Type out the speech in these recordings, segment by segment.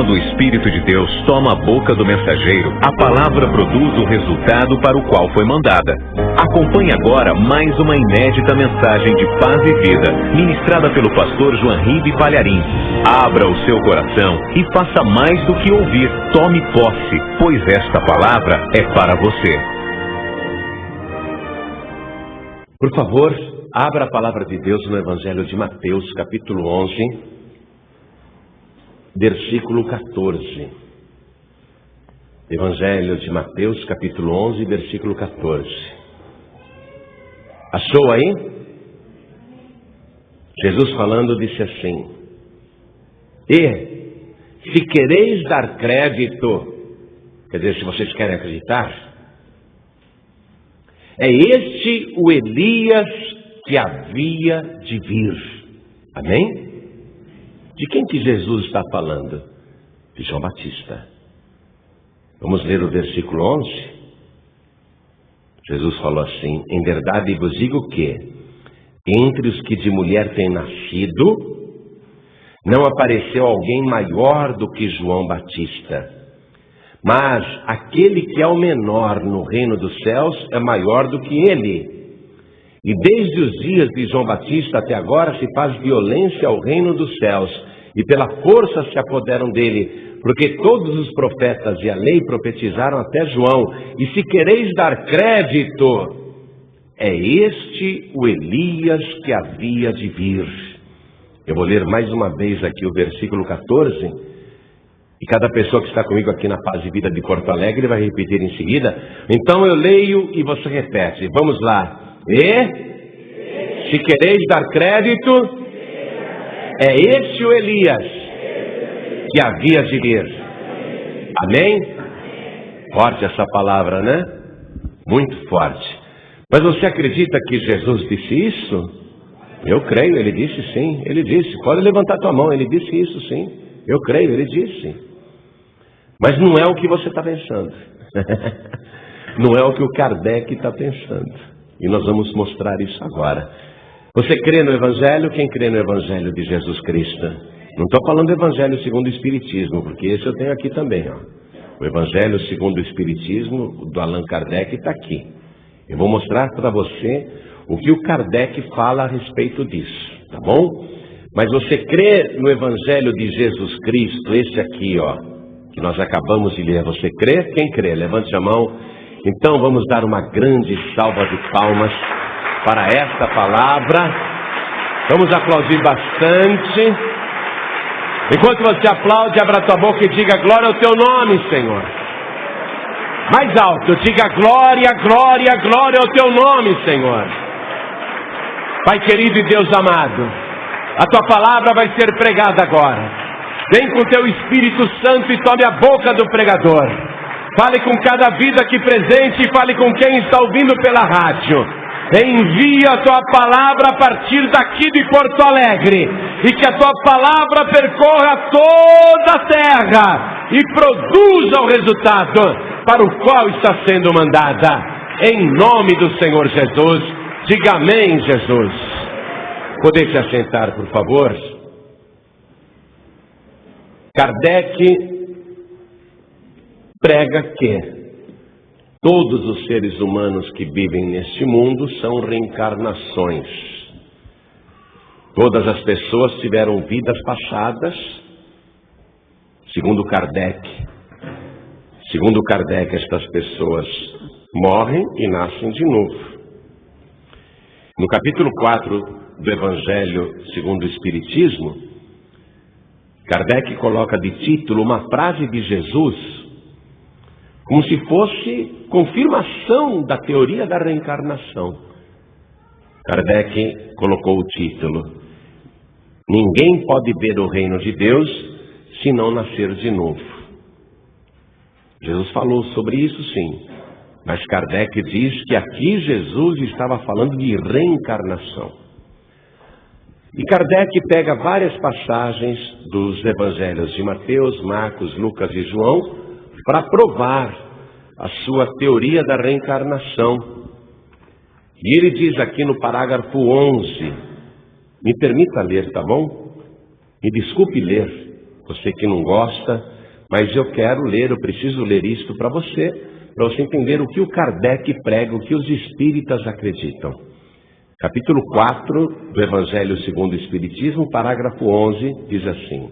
Quando o Espírito de Deus toma a boca do mensageiro, a palavra produz o resultado para o qual foi mandada. Acompanhe agora mais uma inédita mensagem de paz e vida, ministrada pelo pastor Joanribe Palharim. Abra o seu coração e faça mais do que ouvir. Tome posse, pois esta palavra é para você. Por favor, abra a palavra de Deus no Evangelho de Mateus, capítulo 11, versículo 14. Evangelho de Mateus, capítulo 11, versículo 14. Achou aí? Jesus falando disse assim: E se quereis dar crédito, quer dizer, se vocês querem acreditar, é este o Elias que havia de vir. Amém? De quem que Jesus está falando? De João Batista. Vamos ler o versículo 11? Jesus falou assim: Em verdade vos digo que, entre os que de mulher têm nascido, não apareceu alguém maior do que João Batista. Mas aquele que é o menor no reino dos céus é maior do que ele. E desde os dias de João Batista até agora se faz violência ao reino dos céus, e pela força se apoderam dele, porque todos os profetas e a lei profetizaram até João. E se quereis dar crédito, é este o Elias que havia de vir. Eu vou ler mais uma vez aqui o versículo 14, e cada pessoa que está comigo aqui na Paz e Vida de Porto Alegre vai repetir em seguida. Então eu leio e você repete. Vamos lá. E se quereis dar crédito, é este o Elias que havia de vir. Amém? Forte essa palavra, né? Muito forte. Mas você acredita que Jesus disse isso? Eu creio, ele disse sim. Ele disse, pode levantar tua mão, ele disse isso sim. Eu creio, ele disse. Mas não é o que você está pensando. Não é o que o Kardec está pensando. E nós vamos mostrar isso agora. Você crê no Evangelho? Quem crê no Evangelho de Jesus Cristo? Não estou falando do Evangelho segundo o Espiritismo, porque esse eu tenho aqui também. Ó. O Evangelho segundo o Espiritismo, do Allan Kardec, está aqui. Eu vou mostrar para você o que o Kardec fala a respeito disso, tá bom? Mas você crê no Evangelho de Jesus Cristo, esse aqui, ó, que nós acabamos de ler. Você crê? Quem crê? Levante a mão. Então vamos dar uma grande salva de palmas para esta palavra. Vamos aplaudir bastante. Enquanto você aplaude, abra tua boca e diga glória ao teu nome, Senhor. Mais alto, diga glória, glória, glória ao teu nome, Senhor. Pai querido e Deus amado, a tua palavra vai ser pregada agora. Vem com o teu Espírito Santo e tome a boca do pregador. Fale com cada vida aqui presente e fale com quem está ouvindo pela rádio. Envia a tua palavra a partir daqui de Porto Alegre. E que a tua palavra percorra toda a terra e produza o resultado para o qual está sendo mandada. Em nome do Senhor Jesus. Diga amém, Jesus. Poder se assentar, por favor. Kardec prega que todos os seres humanos que vivem neste mundo são reencarnações. Todas as pessoas tiveram vidas passadas, segundo Kardec. Segundo Kardec, estas pessoas morrem e nascem de novo. No capítulo 4 do Evangelho segundo o Espiritismo, Kardec coloca de título uma frase de Jesus, como se fosse confirmação da teoria da reencarnação. Kardec colocou o título: Ninguém pode ver o reino de Deus se não nascer de novo. Jesus falou sobre isso sim, mas Kardec diz que aqui Jesus estava falando de reencarnação. E Kardec pega várias passagens dos evangelhos de Mateus, Marcos, Lucas e João para provar a sua teoria da reencarnação. E ele diz aqui no parágrafo 11, me permita ler, tá bom? Me desculpe ler, você que não gosta, Mas eu preciso ler isto para você entender o que o Kardec prega, o que os espíritas acreditam. Capítulo 4 do Evangelho segundo o Espiritismo, parágrafo 11, diz assim: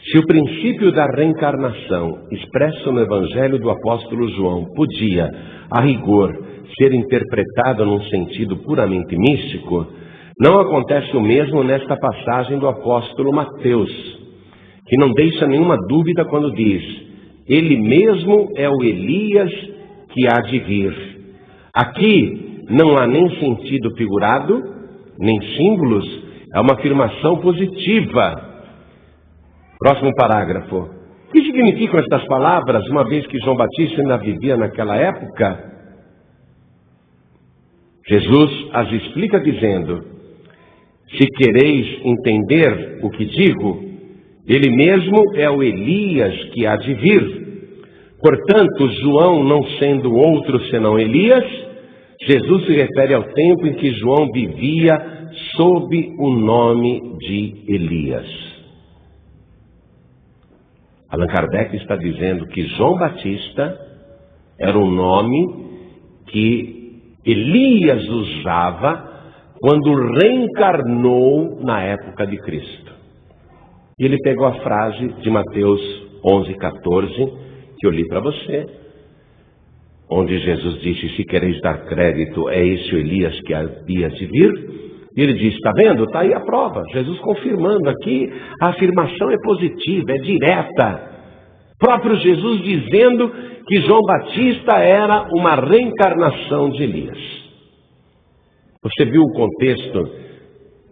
se o princípio da reencarnação expresso no Evangelho do apóstolo João podia, a rigor, ser interpretado num sentido puramente místico, não acontece o mesmo nesta passagem do apóstolo Mateus, que não deixa nenhuma dúvida quando diz: ele mesmo é o Elias que há de vir. Aqui não há nem sentido figurado, nem símbolos, é uma afirmação positiva. Próximo parágrafo. O que significam estas palavras, uma vez que João Batista ainda vivia naquela época? Jesus as explica dizendo: se quereis entender o que digo, ele mesmo é o Elias que há de vir. Portanto, João não sendo outro senão Elias, Jesus se refere ao tempo em que João vivia sob o nome de Elias. Allan Kardec está dizendo que João Batista era um nome que Elias usava quando reencarnou na época de Cristo. E ele pegou a frase de Mateus 11:14, que eu li para você, onde Jesus disse: se quereis dar crédito, é esse o Elias que havia de vir. E ele disse: está vendo? Está aí a prova. Jesus confirmando aqui, a afirmação é positiva, é direta. Próprio Jesus dizendo que João Batista era uma reencarnação de Elias. Você viu o contexto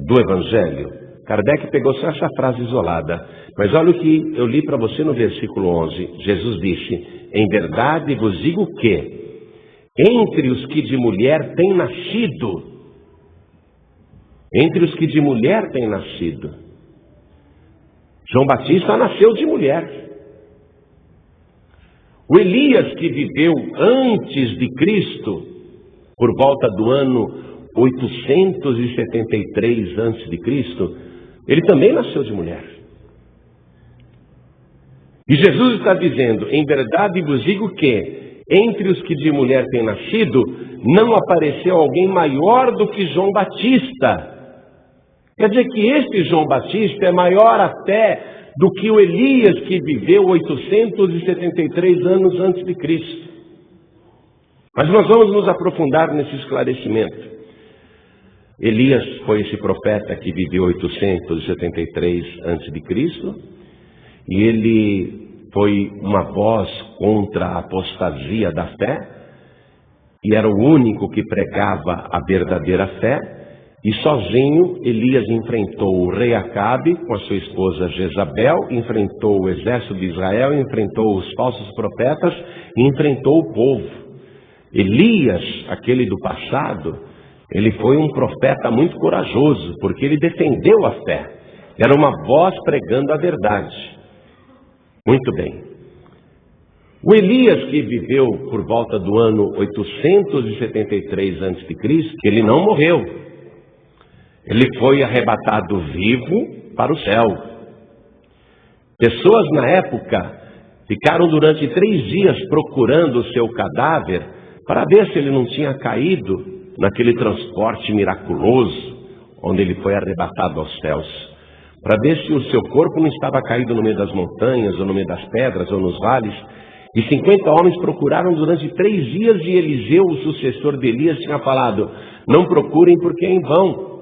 do Evangelho? Kardec pegou só essa frase isolada. Mas olha o que eu li para você no versículo 11. Jesus disse: em verdade vos digo que, entre os que de mulher têm nascido, João Batista nasceu de mulher. O Elias que viveu antes de Cristo, por volta do ano 873 a.C., ele também nasceu de mulher. E Jesus está dizendo: em verdade vos digo que, entre os que de mulher têm nascido, não apareceu alguém maior do que João Batista. Quer dizer que este João Batista é maior até do que o Elias que viveu 873 anos antes de Cristo. Mas nós vamos nos aprofundar nesse esclarecimento. Elias foi esse profeta que viveu 873 antes de Cristo, e ele foi uma voz contra a apostasia da fé, e era o único que pregava a verdadeira fé. E sozinho Elias enfrentou o rei Acabe com a sua esposa Jezabel, enfrentou o exército de Israel, enfrentou os falsos profetas e enfrentou o povo. Elias, aquele do passado, ele foi um profeta muito corajoso, porque ele defendeu a fé. Era uma voz pregando a verdade. Muito bem. O Elias que viveu por volta do ano 873 a.C., ele não morreu. Ele foi arrebatado vivo para o céu. Pessoas na época ficaram durante 3 dias procurando o seu cadáver para ver se ele não tinha caído naquele transporte miraculoso onde ele foi arrebatado aos céus, para ver se o seu corpo não estava caído no meio das montanhas, ou no meio das pedras, ou nos vales. E 50 homens procuraram durante 3 dias, e Eliseu, o sucessor de Elias, tinha falado: não procurem porque é em vão.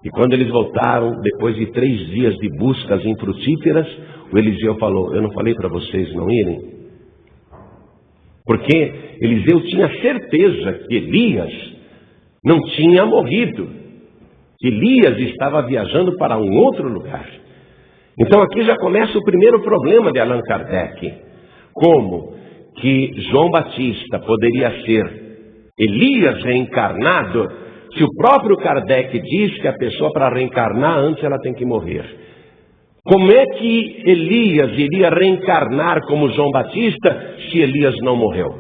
E quando eles voltaram, depois de 3 dias de buscas infrutíferas, o Eliseu falou: eu não falei para vocês não irem? Porque Eliseu tinha certeza que Elias não tinha morrido. Elias estava viajando para um outro lugar. Então aqui já começa o primeiro problema de Allan Kardec. Como que João Batista poderia ser Elias reencarnado, se o próprio Kardec diz que a pessoa, para reencarnar, antes ela tem que morrer? Como é que Elias iria reencarnar como João Batista se Elias não morreu?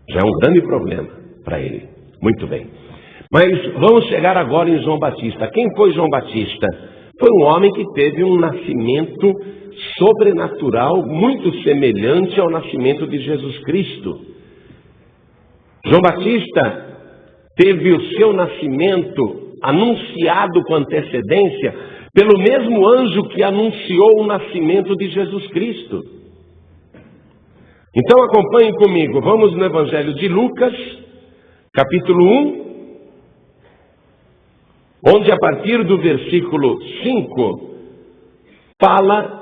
Já é um grande problema para ele. Muito bem. Mas vamos chegar agora em João Batista. Quem foi João Batista? Foi um homem que teve um nascimento sobrenatural muito semelhante ao nascimento de Jesus Cristo. João Batista teve o seu nascimento anunciado com antecedência pelo mesmo anjo que anunciou o nascimento de Jesus Cristo. Então acompanhem comigo, vamos no Evangelho de Lucas, capítulo 1, onde a partir do versículo 5, fala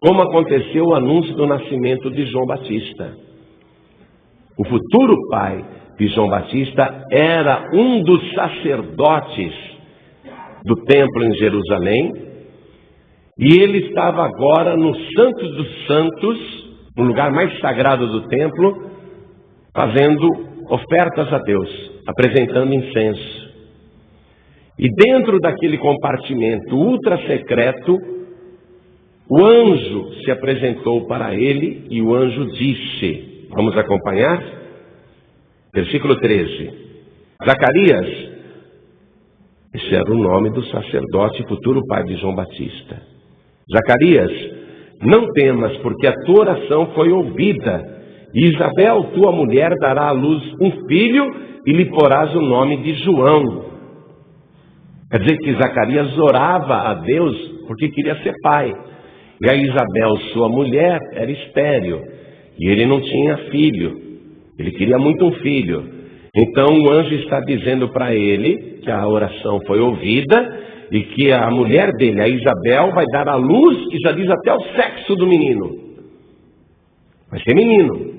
como aconteceu o anúncio do nascimento de João Batista. O futuro pai de João Batista era um dos sacerdotes do templo em Jerusalém, e ele estava agora no Santo dos Santos, no lugar mais sagrado do templo, fazendo ofertas a Deus, apresentando incenso. E dentro daquele compartimento ultra secreto, o anjo se apresentou para ele e o anjo disse, vamos acompanhar? Versículo 13. Zacarias, esse era o nome do sacerdote futuro pai de João Batista. Zacarias, não temas, porque a tua oração foi ouvida. E Isabel, tua mulher, dará à luz um filho e lhe porás o nome de João. Quer dizer que Zacarias orava a Deus porque queria ser pai. E a Isabel, sua mulher, era estéril. E ele não tinha filho. Ele queria muito um filho. Então o anjo está dizendo para ele que a oração foi ouvida e que a mulher dele, a Isabel, vai dar à luz, e já diz até o sexo do menino. Vai ser menino.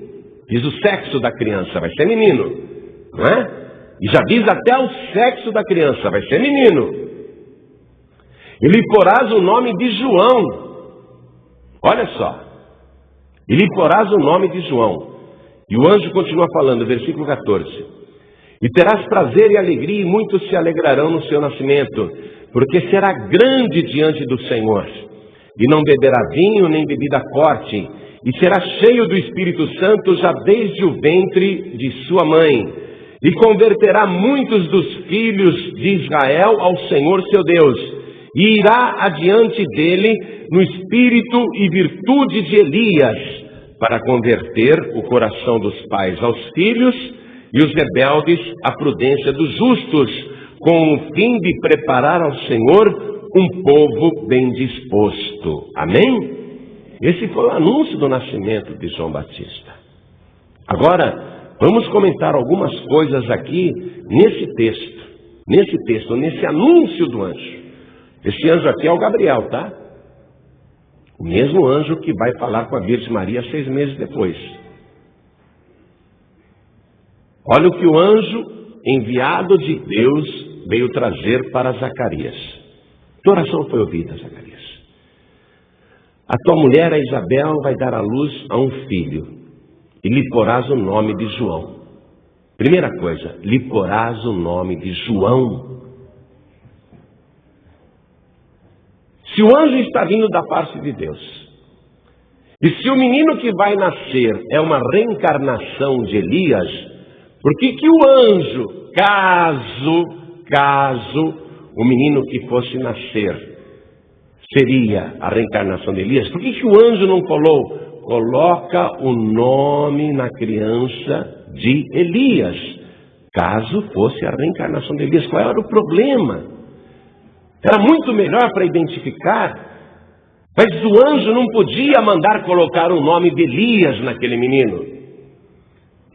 Diz o sexo da criança, vai ser menino. Não é? E já diz até o sexo da criança, vai ser menino. E lhe porás o nome de João. Olha só. E lhe porás o nome de João. E o anjo continua falando, versículo 14. E terás prazer e alegria, e muitos se alegrarão no seu nascimento, porque será grande diante do Senhor. E não beberá vinho nem bebida forte, e será cheio do Espírito Santo já desde o ventre de sua mãe. E converterá muitos dos filhos de Israel ao Senhor seu Deus, e irá adiante dele no espírito e virtude de Elias, para converter o coração dos pais aos filhos e os rebeldes à prudência dos justos, com o fim de preparar ao Senhor um povo bem disposto. Amém? Esse foi o anúncio do nascimento de João Batista. Agora, vamos comentar algumas coisas aqui nesse texto, nesse anúncio do anjo. Esse anjo aqui é o Gabriel, tá? O mesmo anjo que vai falar com a Virgem Maria 6 meses depois. Olha o que o anjo enviado de Deus veio trazer para Zacarias. Tua oração foi ouvida, Zacarias. A tua mulher, a Isabel, vai dar à luz a um filho, e lhe porás o nome de João. Primeira coisa, lhe porás o nome de João. Se o anjo está vindo da parte de Deus, e se o menino que vai nascer é uma reencarnação de Elias, por que o anjo, caso o menino que fosse nascer seria a reencarnação de Elias, por que o anjo não coloca o nome na criança de Elias, caso fosse a reencarnação de Elias? Qual era o problema? Era muito melhor para identificar, mas o anjo não podia mandar colocar o nome de Elias naquele menino.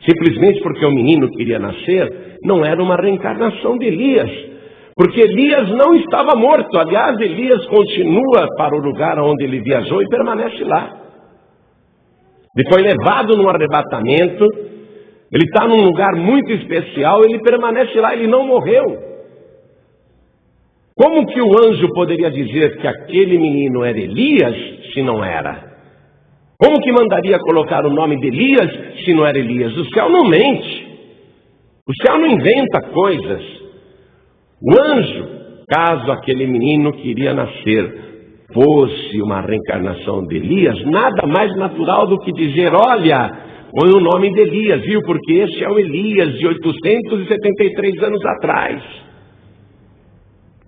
Simplesmente porque o menino queria nascer, não era uma reencarnação de Elias, porque Elias não estava morto. Aliás, Elias continua para o lugar onde ele viajou e permanece lá. Ele foi levado num arrebatamento, ele está num lugar muito especial, ele permanece lá, ele não morreu. Como que o anjo poderia dizer que aquele menino era Elias, se não era? Como que mandaria colocar o nome de Elias, se não era Elias? O céu não mente. O céu não inventa coisas. O anjo, caso aquele menino que iria nascer fosse uma reencarnação de Elias, nada mais natural do que dizer, olha, põe o nome de Elias, viu? Porque esse é o Elias de 873 anos atrás.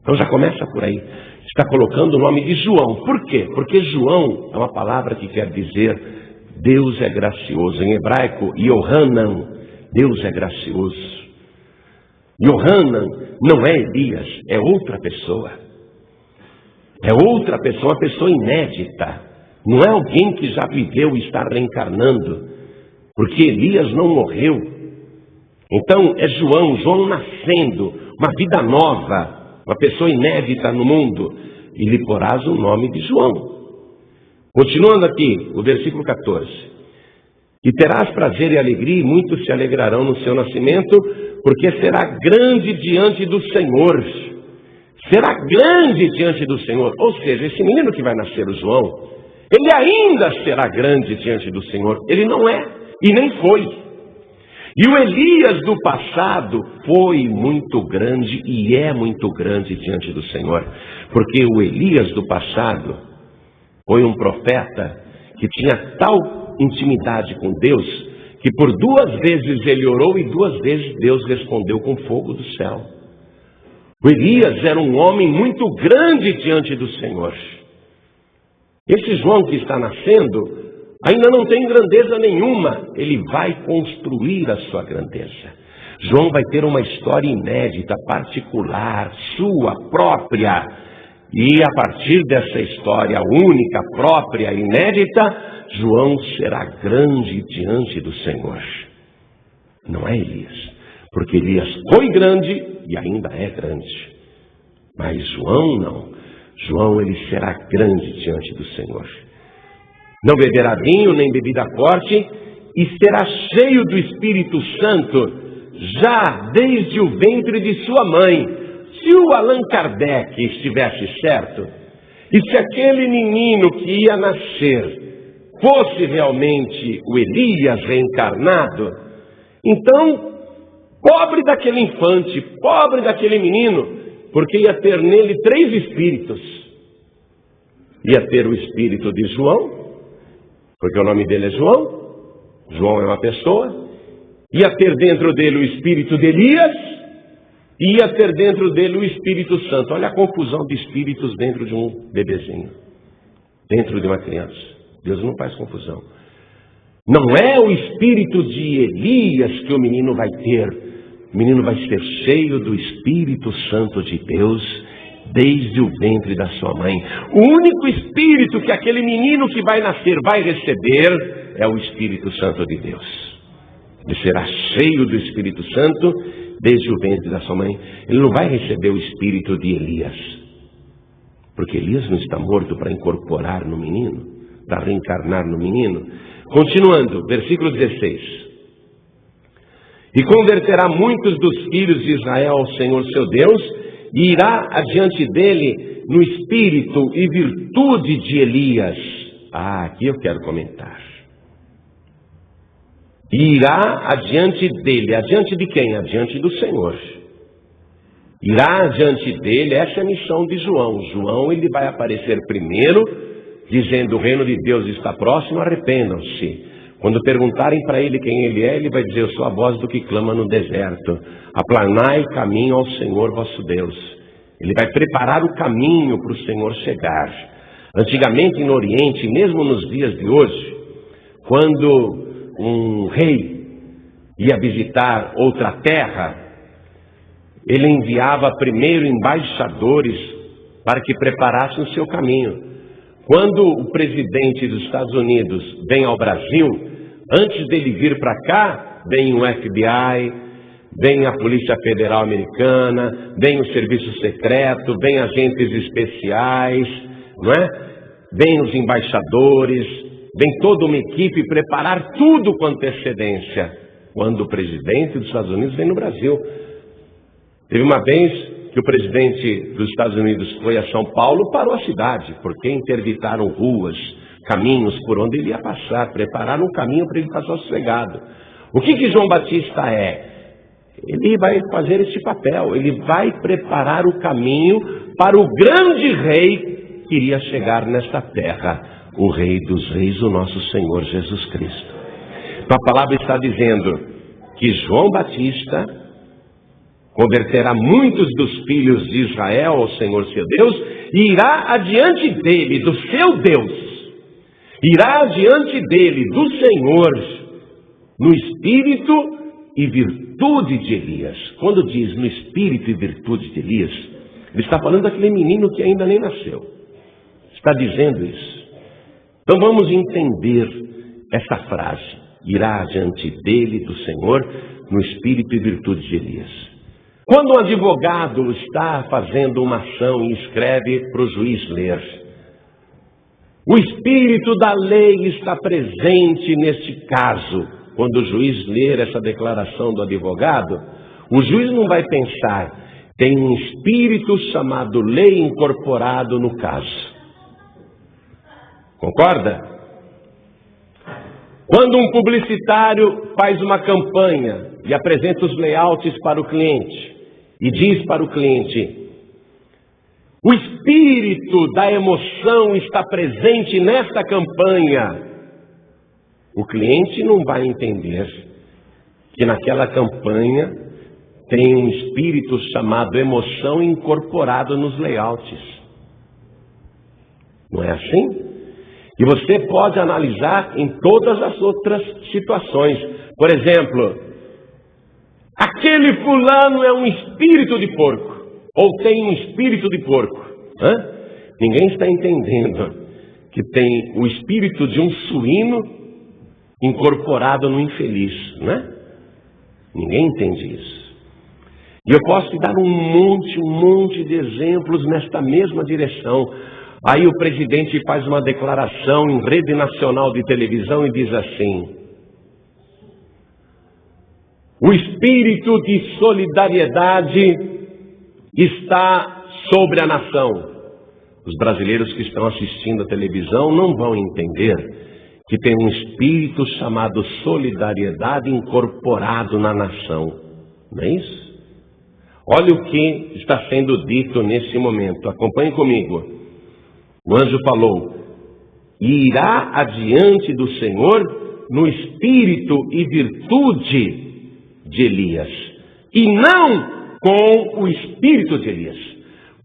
Então já começa por aí. está colocando o nome de João. Por quê? Porque João é uma palavra que quer dizer Deus é gracioso. Em hebraico, Yohanan, Deus é gracioso. Yohanan não é Elias, é outra pessoa. É outra pessoa, uma pessoa inédita. Não é alguém que já viveu e está reencarnando, porque Elias não morreu. Então é João nascendo, uma vida nova, uma pessoa inédita no mundo, e lhe porás o nome de João. Continuando aqui, o versículo 14. E terás prazer e alegria, e muitos se alegrarão no seu nascimento, porque será grande diante do Senhor. Será grande diante do Senhor. Ou seja, esse menino que vai nascer, o João, ele ainda será grande diante do Senhor. Ele não é, e nem foi. E o Elias do passado foi muito grande e é muito grande diante do Senhor. Porque o Elias do passado foi um profeta que tinha tal intimidade com Deus, que por 2 vezes ele orou e 2 vezes Deus respondeu com fogo do céu. O Elias era um homem muito grande diante do Senhor. Esse João que está nascendo ainda não tem grandeza nenhuma. Ele vai construir a sua grandeza. João vai ter uma história inédita, particular, sua, própria. E a partir dessa história única, própria, inédita, João será grande diante do Senhor. Não é Elias, porque Elias foi grande e ainda é grande. Mas João não. João, ele será grande diante do Senhor. Não beberá vinho nem bebida forte, e será cheio do Espírito Santo, já desde o ventre de sua mãe. Se o Allan Kardec estivesse certo, e se aquele menino que ia nascer fosse realmente o Elias reencarnado, então, pobre daquele infante, pobre daquele menino, porque ia ter nele 3 espíritos. Ia ter o espírito de João, porque o nome dele é João. João é uma pessoa. Ia ter dentro dele o espírito de Elias, e ia ter dentro dele o Espírito Santo. Olha a confusão de espíritos dentro de um bebezinho, dentro de uma criança. Deus não faz confusão. Não é o espírito de Elias que o menino vai ter. O menino vai ser cheio do Espírito Santo de Deus desde o ventre da sua mãe. O único espírito que aquele menino que vai nascer vai receber é o Espírito Santo de Deus. Ele será cheio do Espírito Santo desde o ventre da sua mãe. Ele não vai receber o espírito de Elias, porque Elias não está morto para incorporar no menino, para reencarnar no menino. Continuando, versículo 16. E converterá muitos dos filhos de Israel ao Senhor seu Deus, e irá adiante dele no espírito e virtude de Elias. Aqui eu quero comentar. E irá adiante dele. Adiante de quem? Adiante do Senhor. Irá adiante dele. Essa é a missão de João. João, ele vai aparecer primeiro, dizendo: o reino de Deus está próximo, arrependam-se. Quando perguntarem para ele quem ele é, ele vai dizer: eu sou a voz do que clama no deserto. Aplanai caminho ao Senhor vosso Deus. Ele vai preparar o caminho para o Senhor chegar. Antigamente no Oriente, mesmo nos dias de hoje, quando um rei ia visitar outra terra, ele enviava primeiro embaixadores para que preparassem o seu caminho. Quando o presidente dos Estados Unidos vem ao Brasil, antes dele vir para cá, vem o FBI, vem a Polícia Federal Americana, vem o Serviço Secreto, vem agentes especiais, não é? Vem os embaixadores, vem toda uma equipe preparar tudo com antecedência. Quando o presidente dos Estados Unidos vem no Brasil. Teve uma vez que o presidente dos Estados Unidos foi a São Paulo, parou a cidade, porque interditaram ruas, caminhos por onde ele ia passar, prepararam um caminho para ele passar sossegado. O que João Batista é? Ele vai fazer esse papel, ele vai preparar o caminho para o grande rei que iria chegar nesta terra, o Rei dos Reis, o nosso Senhor Jesus Cristo. Então a palavra está dizendo que João Batista converterá muitos dos filhos de Israel ao Senhor seu Deus, e irá adiante dele, do seu Deus, irá adiante dele, do Senhor, no espírito e virtude de Elias. Quando diz no espírito e virtude de Elias, ele está falando daquele menino que ainda nem nasceu. Está dizendo isso. Então vamos entender essa frase. Irá adiante dele, do Senhor, no espírito e virtude de Elias. Quando um advogado está fazendo uma ação e escreve para o juiz ler, o espírito da lei está presente neste caso. Quando o juiz ler essa declaração do advogado, o juiz não vai pensar, tem um espírito chamado lei incorporado no caso. Concorda? Quando um publicitário faz uma campanha e apresenta os layouts para o cliente e diz para o cliente, o espírito da emoção está presente nesta campanha, o cliente não vai entender que naquela campanha tem um espírito chamado emoção incorporado nos layouts. Não é assim? E você pode analisar em todas as outras situações. Por exemplo, aquele fulano é um espírito de porco, ou tem um espírito de porco. Ninguém está entendendo que tem o espírito de um suíno incorporado no infeliz, né? Ninguém entende isso. E eu posso te dar um monte de exemplos nesta mesma direção. Aí o presidente faz uma declaração em rede nacional de televisão e diz assim, o espírito de solidariedade está sobre a nação. Os brasileiros que estão assistindo a televisão não vão entender que tem um espírito chamado solidariedade incorporado na nação. Não é isso? Olha o que está sendo dito nesse momento. Acompanhe comigo. O anjo falou, irá adiante do Senhor no espírito e virtude de Elias, e não com o espírito de Elias.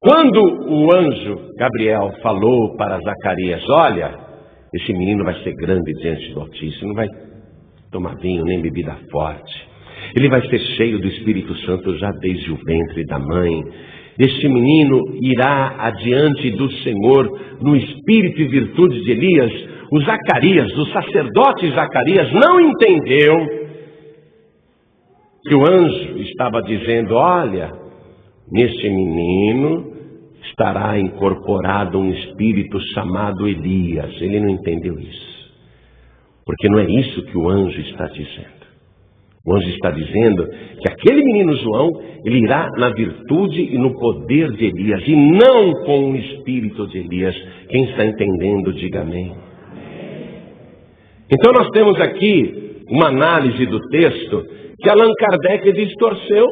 Quando o anjo Gabriel falou para Zacarias, olha, esse menino vai ser grande diante do Altíssimo, não vai tomar vinho nem bebida forte. Ele vai ser cheio do Espírito Santo já desde o ventre da mãe. Este menino irá adiante do Senhor no espírito e virtude de Elias. O Zacarias, o sacerdote Zacarias, não entendeu que o anjo estava dizendo, olha, neste menino estará incorporado um espírito chamado Elias. Ele não entendeu isso. Porque não é isso que o anjo está dizendo. O anjo está dizendo que aquele menino João, ele irá na virtude e no poder de Elias, e não com o espírito de Elias. Quem está entendendo, diga amém. Então nós temos aqui uma análise do texto que Allan Kardec distorceu,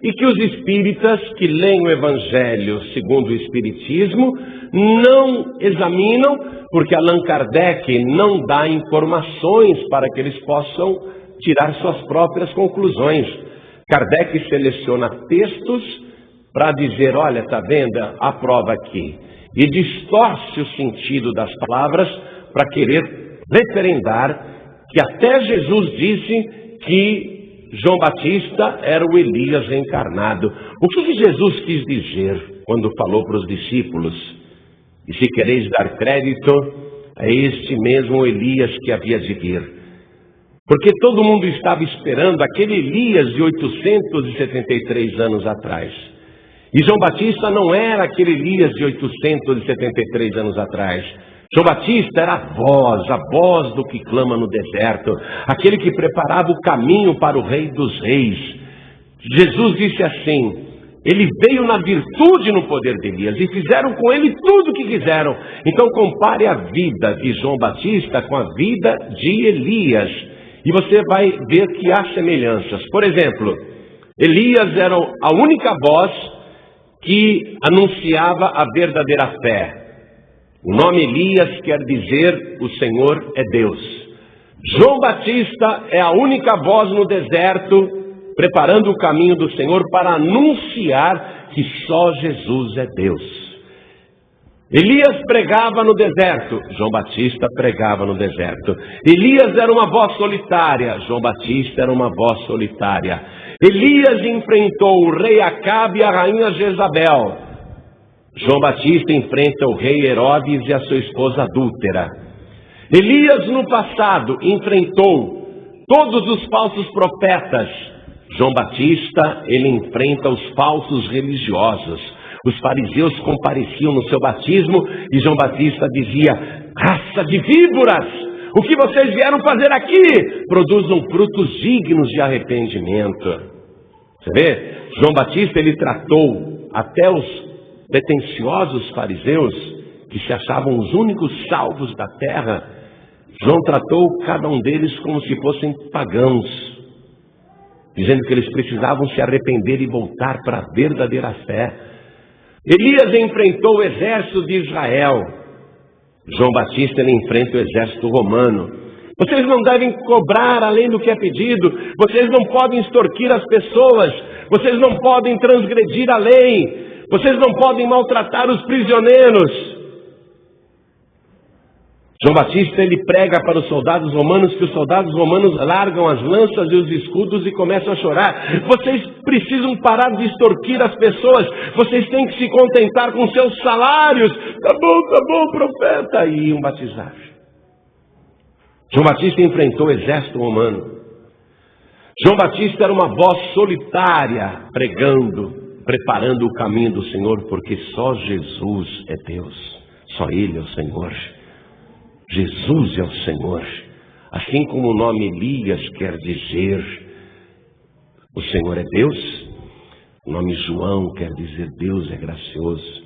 e que os espíritas que leem o Evangelho segundo o Espiritismo não examinam, porque Allan Kardec não dá informações para que eles possam tirar suas próprias conclusões. Kardec seleciona textos para dizer, olha, está vendo a prova aqui, e distorce o sentido das palavras para querer referendar que até Jesus disse que João Batista era o Elias reencarnado. O que Jesus quis dizer quando falou para os discípulos? E se quereis dar crédito, é este mesmo Elias que havia de vir. Porque todo mundo estava esperando aquele Elias de 873 anos atrás. E João Batista não era aquele Elias de 873 anos atrás. João Batista era a voz do que clama no deserto, aquele que preparava o caminho para o Rei dos Reis. Jesus disse assim, ele veio na virtude e no poder de Elias, e fizeram com ele tudo o que quiseram. Então compare a vida de João Batista com a vida de Elias, e você vai ver que há semelhanças. Por exemplo, Elias era a única voz que anunciava a verdadeira fé. O nome Elias quer dizer o Senhor é Deus. João Batista é a única voz no deserto, preparando o caminho do Senhor para anunciar que só Jesus é Deus. Elias pregava no deserto, João Batista pregava no deserto. Elias era uma voz solitária, João Batista era uma voz solitária. Elias enfrentou o rei Acabe e a rainha Jezabel. João Batista enfrenta o rei Herodes e a sua esposa adúltera. Elias no passado enfrentou todos os falsos profetas. João Batista, ele enfrenta os falsos religiosos. Os fariseus compareciam no seu batismo e João Batista dizia: raça de víboras, o que vocês vieram fazer aqui? Produzam frutos dignos de arrependimento. Você vê? João Batista, ele tratou até os pretensiosos fariseus, que se achavam os únicos salvos da terra. João tratou cada um deles como se fossem pagãos, dizendo que eles precisavam se arrepender e voltar para a verdadeira fé. Elias enfrentou o exército de Israel. João Batista, ele enfrenta o exército romano. Vocês não devem cobrar além do que é pedido. Vocês não podem extorquir as pessoas. Vocês não podem transgredir a lei. Vocês não podem maltratar os prisioneiros. João Batista, ele prega para os soldados romanos, que os soldados romanos largam as lanças e os escudos e começam a chorar. Vocês precisam parar de extorquir as pessoas. Vocês têm que se contentar com seus salários. Tá bom, profeta. E iam batizar. João Batista enfrentou o exército romano. João Batista era uma voz solitária, pregando, preparando o caminho do Senhor, porque só Jesus é Deus. Só Ele é o Senhor. Jesus é o Senhor. Assim como o nome Elias quer dizer o Senhor é Deus, o nome João quer dizer Deus é gracioso.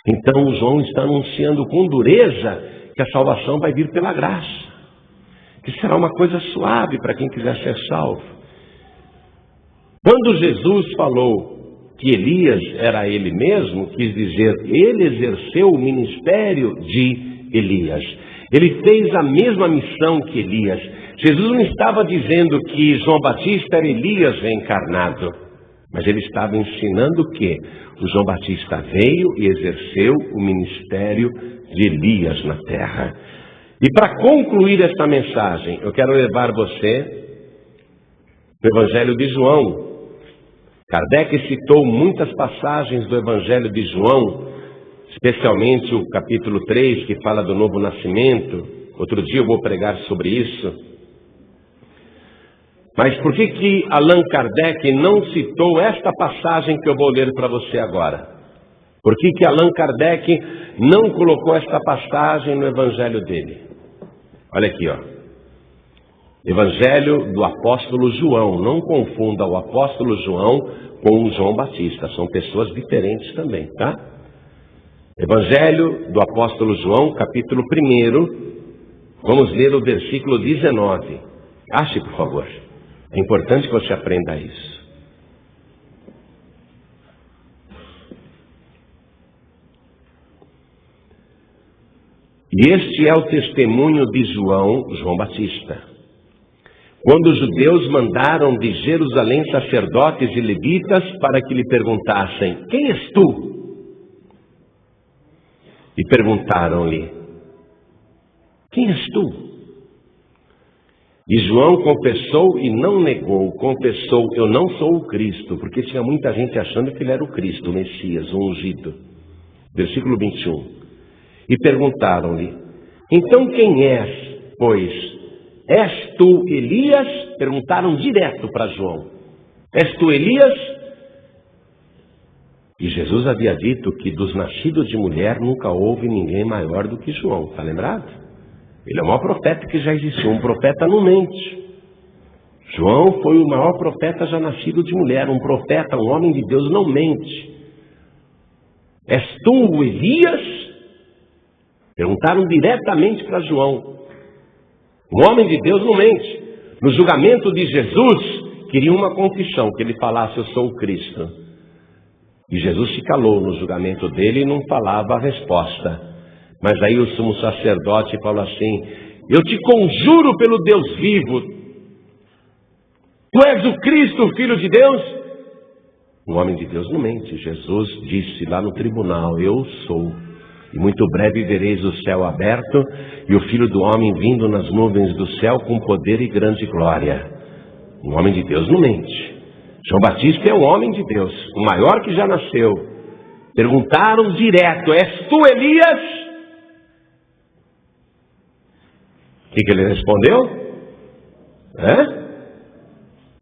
Então João está anunciando com dureza que a salvação vai vir pela graça, que será uma coisa suave para quem quiser ser salvo. Quando Jesus falou que Elias era ele mesmo, quis dizer, ele exerceu o ministério de Elias. Ele fez a mesma missão que Elias. Jesus não estava dizendo que João Batista era Elias reencarnado, mas ele estava ensinando que o João Batista veio e exerceu o ministério de Elias na terra. E para concluir esta mensagem, eu quero levar você para o Evangelho de João. Kardec citou muitas passagens do Evangelho de João, especialmente o capítulo 3, que fala do novo nascimento. Outro dia eu vou pregar sobre isso. Mas por que Allan Kardec não citou esta passagem que eu vou ler para você agora? Por que Allan Kardec não colocou esta passagem no Evangelho dele? Olha aqui, ó. Evangelho do apóstolo João. Não confunda o apóstolo João com o João Batista. São pessoas diferentes também, tá? Evangelho do apóstolo João, capítulo 1. Vamos ler o versículo 19. Ache, por favor. É importante que você aprenda isso. E este é o testemunho de João Batista. Quando os judeus mandaram de Jerusalém sacerdotes e levitas para que lhe perguntassem: quem és tu? E perguntaram-lhe: quem és tu? E João confessou e não negou, confessou: eu não sou o Cristo, porque tinha muita gente achando que ele era o Cristo, o Messias, o ungido. Versículo 21. E perguntaram-lhe: então quem és, pois? És tu Elias? Perguntaram direto para João: és tu Elias? E Jesus havia dito que dos nascidos de mulher nunca houve ninguém maior do que João. Está lembrado? Ele é o maior profeta que já existiu. Um profeta não mente. João foi o maior profeta já nascido de mulher. Um profeta, um homem de Deus, não mente. És tu o Elias? Perguntaram diretamente para João. Um homem de Deus não mente. No julgamento de Jesus, queriam uma confissão, que ele falasse: eu sou o Cristo. E Jesus se calou no julgamento dele e não falava a resposta. Mas aí o sumo sacerdote falou assim: eu te conjuro pelo Deus vivo, tu és o Cristo, o Filho de Deus? Um homem de Deus não mente. Jesus disse lá no tribunal: eu sou. E muito breve vereis o céu aberto e o Filho do Homem vindo nas nuvens do céu com poder e grande glória. Um homem de Deus não mente. João Batista é um homem de Deus, o maior que já nasceu. Perguntaram direto: és tu Elias? O que ele respondeu?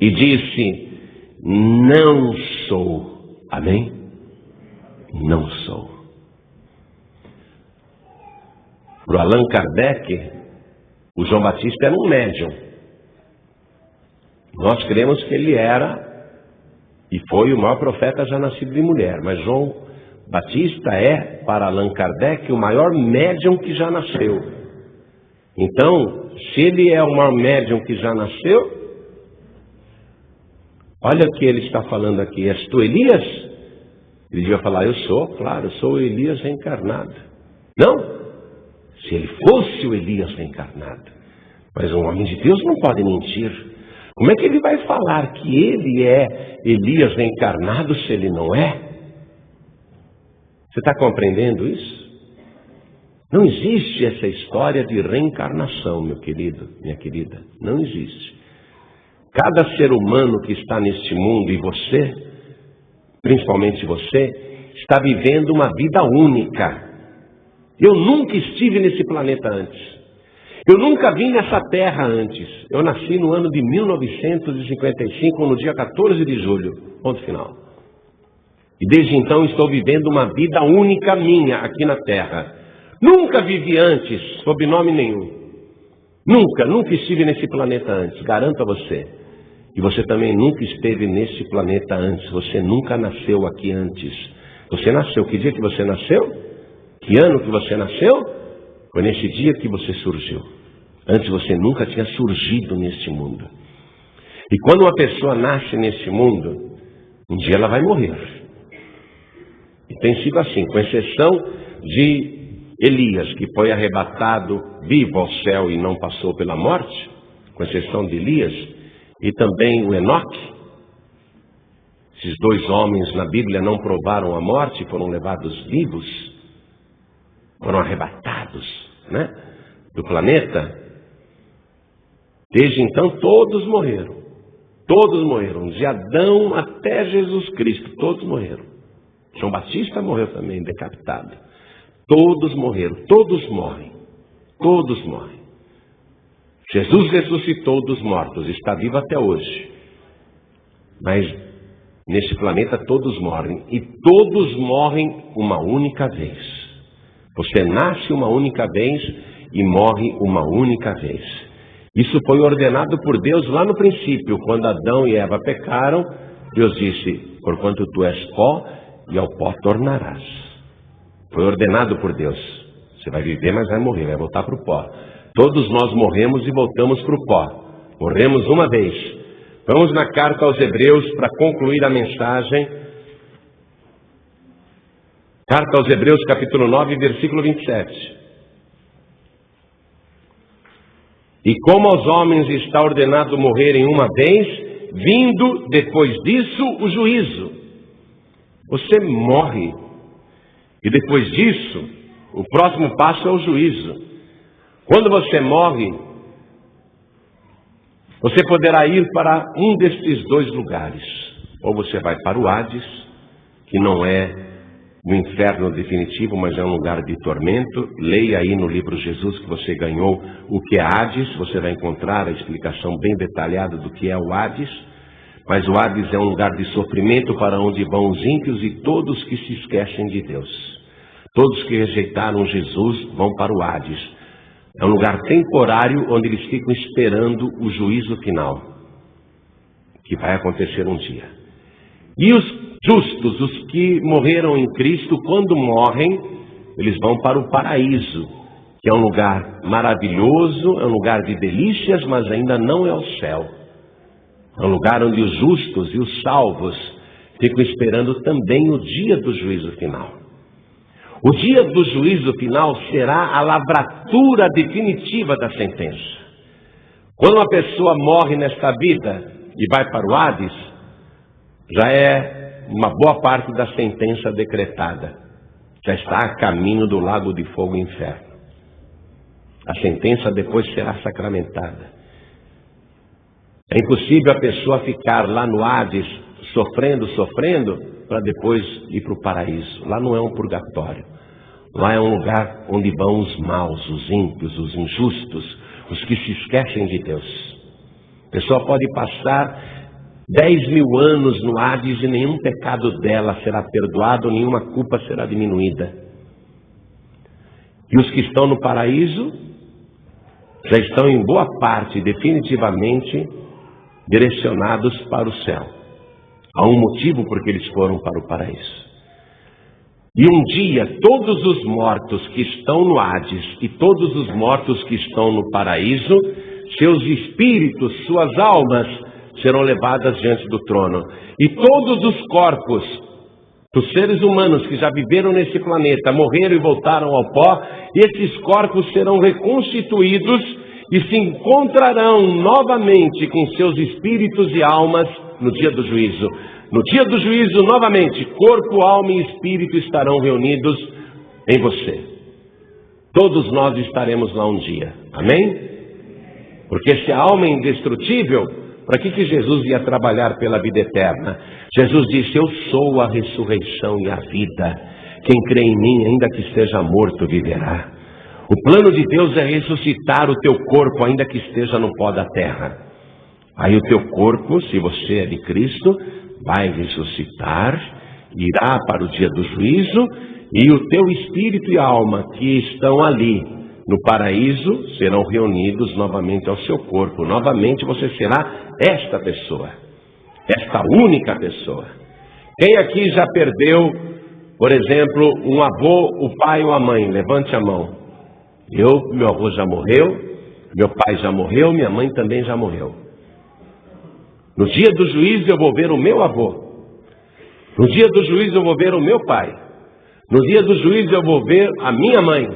E disse: não sou. Amém? Não sou. Para Allan Kardec, o João Batista era um médium. Nós cremos que ele era e foi o maior profeta já nascido de mulher. Mas João Batista é, para Allan Kardec, o maior médium que já nasceu. Então, se ele é o maior médium que já nasceu, olha o que ele está falando aqui: és tu Elias? Ele devia falar: eu sou, claro, eu sou o Elias reencarnado. Não, se ele fosse o Elias reencarnado. Mas um homem de Deus não pode mentir. Como é que ele vai falar que ele é Elias reencarnado se ele não é? Você está compreendendo isso? Não existe essa história de reencarnação, meu querido, minha querida. Não existe. Cada ser humano que está neste mundo, e você, principalmente você, está vivendo uma vida única. Eu nunca estive nesse planeta antes. Eu nunca vim nessa terra antes. Eu nasci no ano de 1955, no dia 14 de julho. Ponto final. E desde então estou vivendo uma vida única minha aqui na terra. Nunca vivi antes, sob nome nenhum. Nunca estive nesse planeta antes, garanto a você. E você também nunca esteve nesse planeta antes. Você nunca nasceu aqui antes. Você nasceu, que dia que você nasceu? Que ano que você nasceu? Foi nesse dia que você surgiu. Antes você nunca tinha surgido neste mundo. E quando uma pessoa nasce neste mundo, um dia ela vai morrer. E tem sido assim, com exceção de Elias, que foi arrebatado vivo ao céu e não passou pela morte, com exceção de Elias, e também o Enoque. Esses dois homens na Bíblia não provaram a morte, foram levados vivos, foram arrebatados, do planeta. Desde então todos morreram. Todos morreram, de Adão até Jesus Cristo, todos morreram. João Batista morreu também, decapitado. Todos morreram, todos morrem. Todos morrem. Jesus ressuscitou dos mortos, está vivo até hoje. Mas neste planeta todos morrem. E todos morrem uma única vez. Você nasce uma única vez e morre uma única vez. Isso foi ordenado por Deus lá no princípio. Quando Adão e Eva pecaram, Deus disse: porquanto tu és pó, e ao pó tornarás. Foi ordenado por Deus. Você vai viver, mas vai morrer, vai voltar para o pó. Todos nós morremos e voltamos para o pó. Morremos uma vez. Vamos na carta aos Hebreus para concluir a mensagem. Carta aos Hebreus, capítulo 9, versículo 27. E como aos homens está ordenado morrerem uma vez, vindo depois disso o juízo. Você morre. E depois disso, o próximo passo é o juízo. Quando você morre, você poderá ir para um destes dois lugares. Ou você vai para o Hades, que não é o inferno definitivo, mas é um lugar de tormento. Leia aí no livro Jesus que você ganhou o que é Hades. Você vai encontrar a explicação bem detalhada do que é o Hades. Mas o Hades é um lugar de sofrimento para onde vão os ímpios e todos que se esquecem de Deus. Todos que rejeitaram Jesus vão para o Hades. É um lugar temporário onde eles ficam esperando o juízo final, que vai acontecer um dia. E os justos, os que morreram em Cristo, quando morrem, eles vão para o paraíso, que é um lugar maravilhoso, é um lugar de delícias, mas ainda não é o céu. É um lugar onde os justos e os salvos ficam esperando também o dia do juízo final. O dia do juízo final será a lavratura definitiva da sentença. Quando uma pessoa morre nesta vida e vai para o Hades, já é uma boa parte da sentença decretada. já está a caminho do lago de fogo e inferno. A sentença depois será sacramentada. É impossível a pessoa ficar lá no Hades sofrendo, para depois ir para o paraíso. Lá não é um purgatório. Lá é um lugar onde vão os maus, os ímpios, os injustos, os que se esquecem de Deus. A pessoa pode passar 10.000 anos no Hades e nenhum pecado dela será perdoado, nenhuma culpa será diminuída. E os que estão no paraíso já estão em boa parte definitivamente direcionados para o céu. Há um motivo porque eles foram para o paraíso. E um dia todos os mortos que estão no Hades e todos os mortos que estão no paraíso, seus espíritos, suas almas serão levadas diante do trono. E todos os corpos dos seres humanos que já viveram nesse planeta, morreram e voltaram ao pó, esses corpos serão reconstituídos e se encontrarão novamente com seus espíritos e almas no dia do juízo. No dia do juízo, novamente, corpo, alma e espírito estarão reunidos em você. Todos nós estaremos lá um dia. Amém? Porque se a alma é indestrutível, para que Jesus ia trabalhar pela vida eterna? Jesus disse: eu sou a ressurreição e a vida. Quem crê em mim, ainda que esteja morto, viverá. O plano de Deus é ressuscitar o teu corpo, ainda que esteja no pó da terra. Aí o teu corpo, se você é de Cristo, vai ressuscitar, irá para o dia do juízo, e o teu espírito e alma que estão ali no paraíso serão reunidos novamente ao seu corpo. Novamente você será esta pessoa, esta única pessoa. Quem aqui já perdeu, por exemplo, um avô, o pai ou a mãe? Levante a mão. Meu avô já morreu, meu pai já morreu, minha mãe também já morreu. No dia do juízo eu vou ver o meu avô. No dia do juízo eu vou ver o meu pai. No dia do juízo eu vou ver a minha mãe.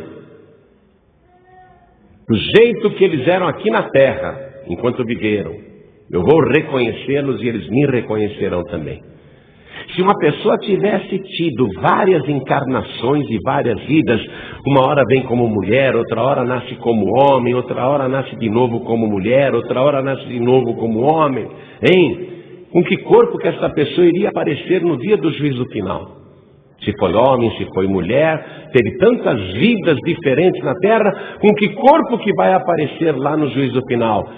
Do jeito que eles eram aqui na terra, enquanto viveram. Eu vou reconhecê-los e eles me reconhecerão também. Se uma pessoa tivesse tido várias encarnações e várias vidas, uma hora vem como mulher, outra hora nasce como homem, outra hora nasce de novo como mulher, outra hora nasce de novo como homem, hein? Com que corpo que essa pessoa iria aparecer no dia do juízo final? Se foi homem, se foi mulher, teve tantas vidas diferentes na terra, com que corpo que vai aparecer lá no juízo final?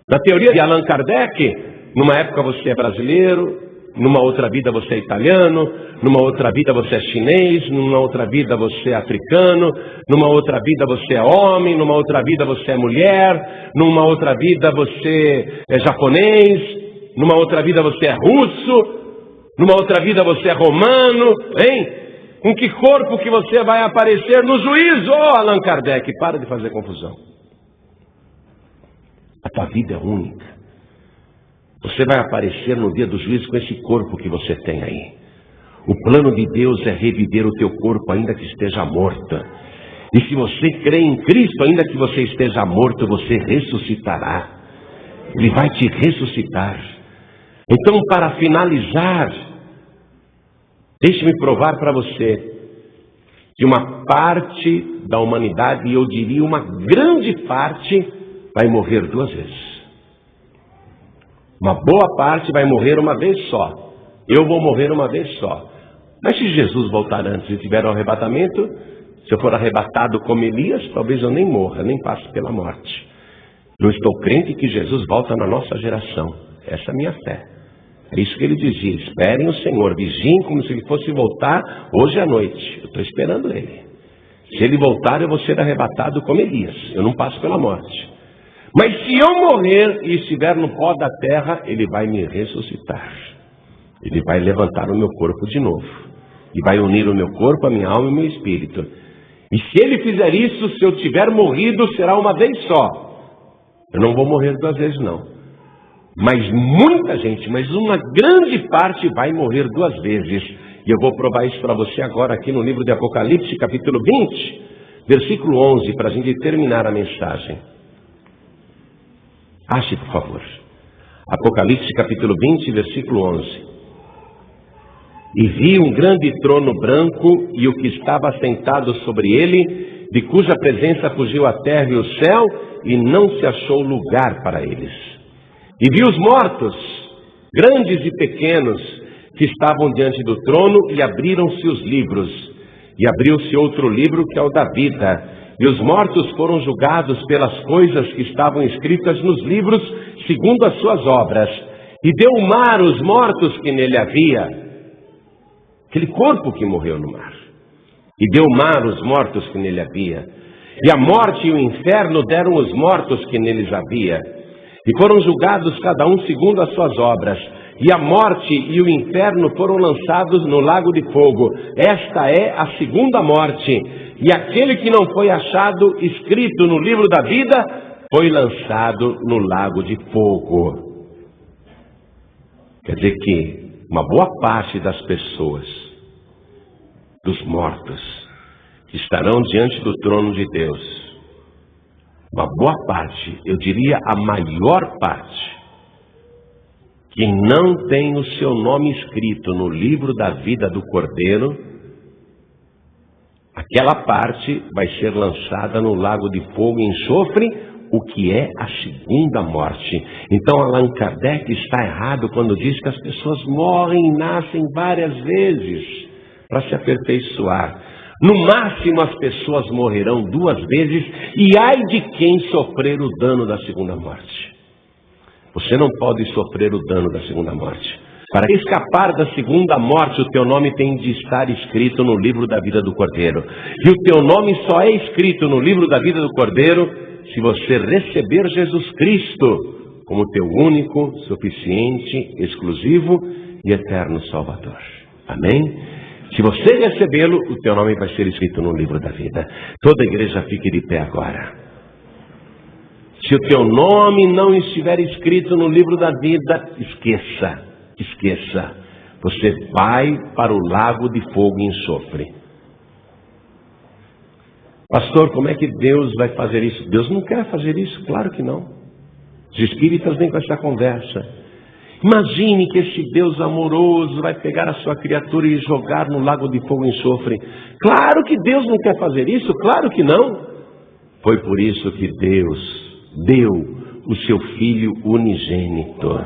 Na teoria de Allan Kardec, numa época você é brasileiro, numa outra vida você é italiano, numa outra vida você é chinês, numa outra vida você é africano, numa outra vida você é homem, numa outra vida você é mulher, numa outra vida você é japonês, numa outra vida você é russo, numa outra vida você é romano, hein? Com que corpo que você vai aparecer no juízo? Oh, Allan Kardec, para de fazer confusão. A tua vida é única. Você vai aparecer no dia do juízo com esse corpo que você tem aí. O plano de Deus é reviver o teu corpo ainda que esteja morto. E se você crê em Cristo, ainda que você esteja morto, você ressuscitará. Ele vai te ressuscitar. Então, para finalizar, deixe-me provar para você que uma parte da humanidade, e eu diria uma grande parte, vai morrer duas vezes. Uma boa parte vai morrer uma vez só. Eu vou morrer uma vez só. Mas se Jesus voltar antes e tiver um arrebatamento, se eu for arrebatado como Elias, talvez eu nem morra, nem passe pela morte. Eu estou crente que Jesus volta na nossa geração. Essa é a minha fé. É isso que ele dizia: esperem o Senhor, vigiem como se ele fosse voltar hoje à noite. Eu estou esperando ele. Se ele voltar, eu vou ser arrebatado como Elias. Eu não passo pela morte. Mas se eu morrer e estiver no pó da terra, ele vai me ressuscitar. Ele vai levantar o meu corpo de novo. E vai unir o meu corpo, a minha alma e o meu espírito. E se ele fizer isso, se eu tiver morrido, será uma vez só. Eu não vou morrer duas vezes, não. Mas muita gente, mas uma grande parte vai morrer duas vezes. E eu vou provar isso para você agora aqui no livro de Apocalipse, capítulo 20, versículo 11, para a gente terminar a mensagem. Ache, por favor. Apocalipse capítulo 20, versículo 11. E vi um grande trono branco e o que estava sentado sobre ele, de cuja presença fugiu a terra e o céu, e não se achou lugar para eles. E vi os mortos, grandes e pequenos, que estavam diante do trono, e abriram-se os livros. E abriu-se outro livro, que é o da vida. E os mortos foram julgados pelas coisas que estavam escritas nos livros, segundo as suas obras. E deu o mar os mortos que nele havia, aquele corpo que morreu no mar. E deu o mar os mortos que nele havia. E a morte e o inferno deram os mortos que neles havia. E foram julgados cada um segundo as suas obras. E a morte e o inferno foram lançados no lago de fogo. Esta é a segunda morte. E aquele que não foi achado escrito no livro da vida, foi lançado no lago de fogo. Quer dizer que uma boa parte das pessoas, dos mortos, que estarão diante do trono de Deus, uma boa parte, eu diria a maior parte, que não tem o seu nome escrito no livro da vida do Cordeiro, aquela parte vai ser lançada no lago de fogo e enxofre, o que é a segunda morte. Então Allan Kardec está errado quando diz que as pessoas morrem e nascem várias vezes para se aperfeiçoar. No máximo as pessoas morrerão 2 vezes, e ai de quem sofrer o dano da segunda morte. Você não pode sofrer o dano da segunda morte. Para escapar da segunda morte, o teu nome tem de estar escrito no livro da vida do Cordeiro. E o teu nome só é escrito no livro da vida do Cordeiro se você receber Jesus Cristo como teu único, suficiente, exclusivo e eterno Salvador. Amém? Se você recebê-lo, o teu nome vai ser escrito no livro da vida. Toda a igreja fique de pé agora. Se o teu nome não estiver escrito no livro da vida, esqueça. Você vai para o lago de fogo e enxofre. Pastor, como é que Deus vai fazer isso? Deus não quer fazer isso, claro que não. Os espíritas vêm com essa conversa. Imagine que esse Deus amoroso vai pegar a sua criatura e jogar no lago de fogo e enxofre. Claro que Deus não quer fazer isso, claro que não. Foi por isso que Deus deu o seu Filho unigênito,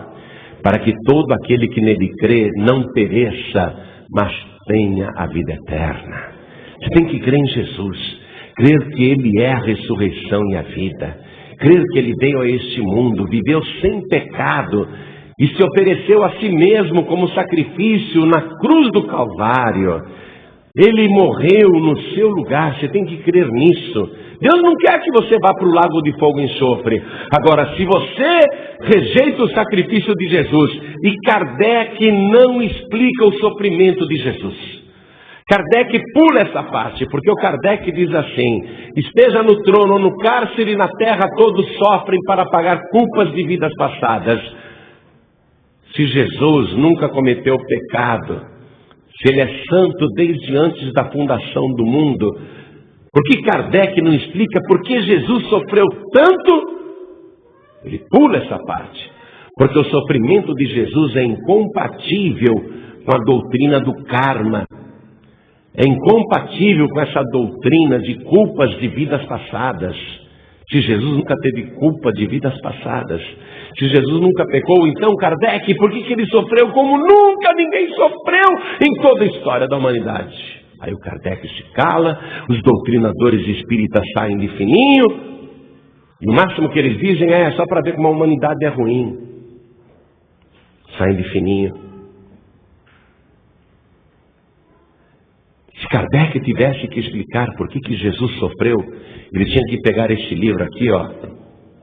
para que todo aquele que nele crê não pereça, mas tenha a vida eterna. Você tem que crer em Jesus, crer que Ele é a ressurreição e a vida, crer que Ele veio a este mundo, viveu sem pecado e se ofereceu a si mesmo como sacrifício na cruz do Calvário. Ele morreu no seu lugar, você tem que crer nisso. Deus não quer que você vá para o lago de fogo e enxofre. Agora, se você rejeita o sacrifício de Jesus, e Kardec não explica o sofrimento de Jesus, Kardec pula essa parte, porque o Kardec diz assim: esteja no trono, no cárcere, na terra, todos sofrem para pagar culpas de vidas passadas. Se Jesus nunca cometeu pecado, se Ele é santo desde antes da fundação do mundo, por que Kardec não explica por que Jesus sofreu tanto? Ele pula essa parte, porque o sofrimento de Jesus é incompatível com a doutrina do karma. É incompatível com essa doutrina de culpas de vidas passadas. Se Jesus nunca teve culpa de vidas passadas, se Jesus nunca pecou, então Kardec, por que ele sofreu como nunca ninguém sofreu em toda a história da humanidade? Aí o Kardec se cala, os doutrinadores espíritas saem de fininho, e o máximo que eles dizem é só para ver como a humanidade é ruim. Saem de fininho. Se Kardec tivesse que explicar por que Jesus sofreu, ele tinha que pegar este livro aqui, ó,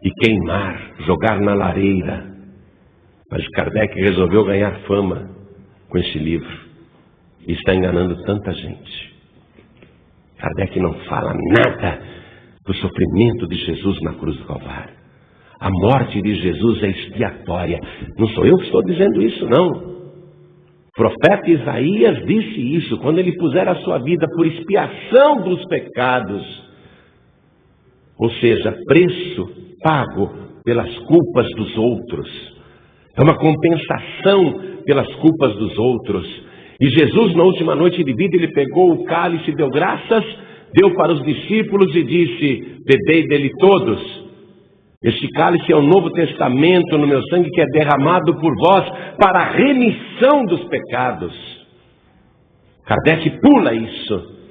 e queimar, jogar na lareira. Mas Kardec resolveu ganhar fama com esse livro e está enganando tanta gente. Kardec não fala nada do sofrimento de Jesus na cruz do Calvário. A morte de Jesus é expiatória. Não sou eu que estou dizendo isso, não. O profeta Isaías disse isso quando ele puser a sua vida por expiação dos pecados. Ou seja, preço pago pelas culpas dos outros. É uma compensação pelas culpas dos outros. E Jesus, na última noite de vida, ele pegou o cálice, deu graças, deu para os discípulos e disse: bebei dele todos. Este cálice é o Novo Testamento no meu sangue, que é derramado por vós para a remissão dos pecados. Kardec pula isso.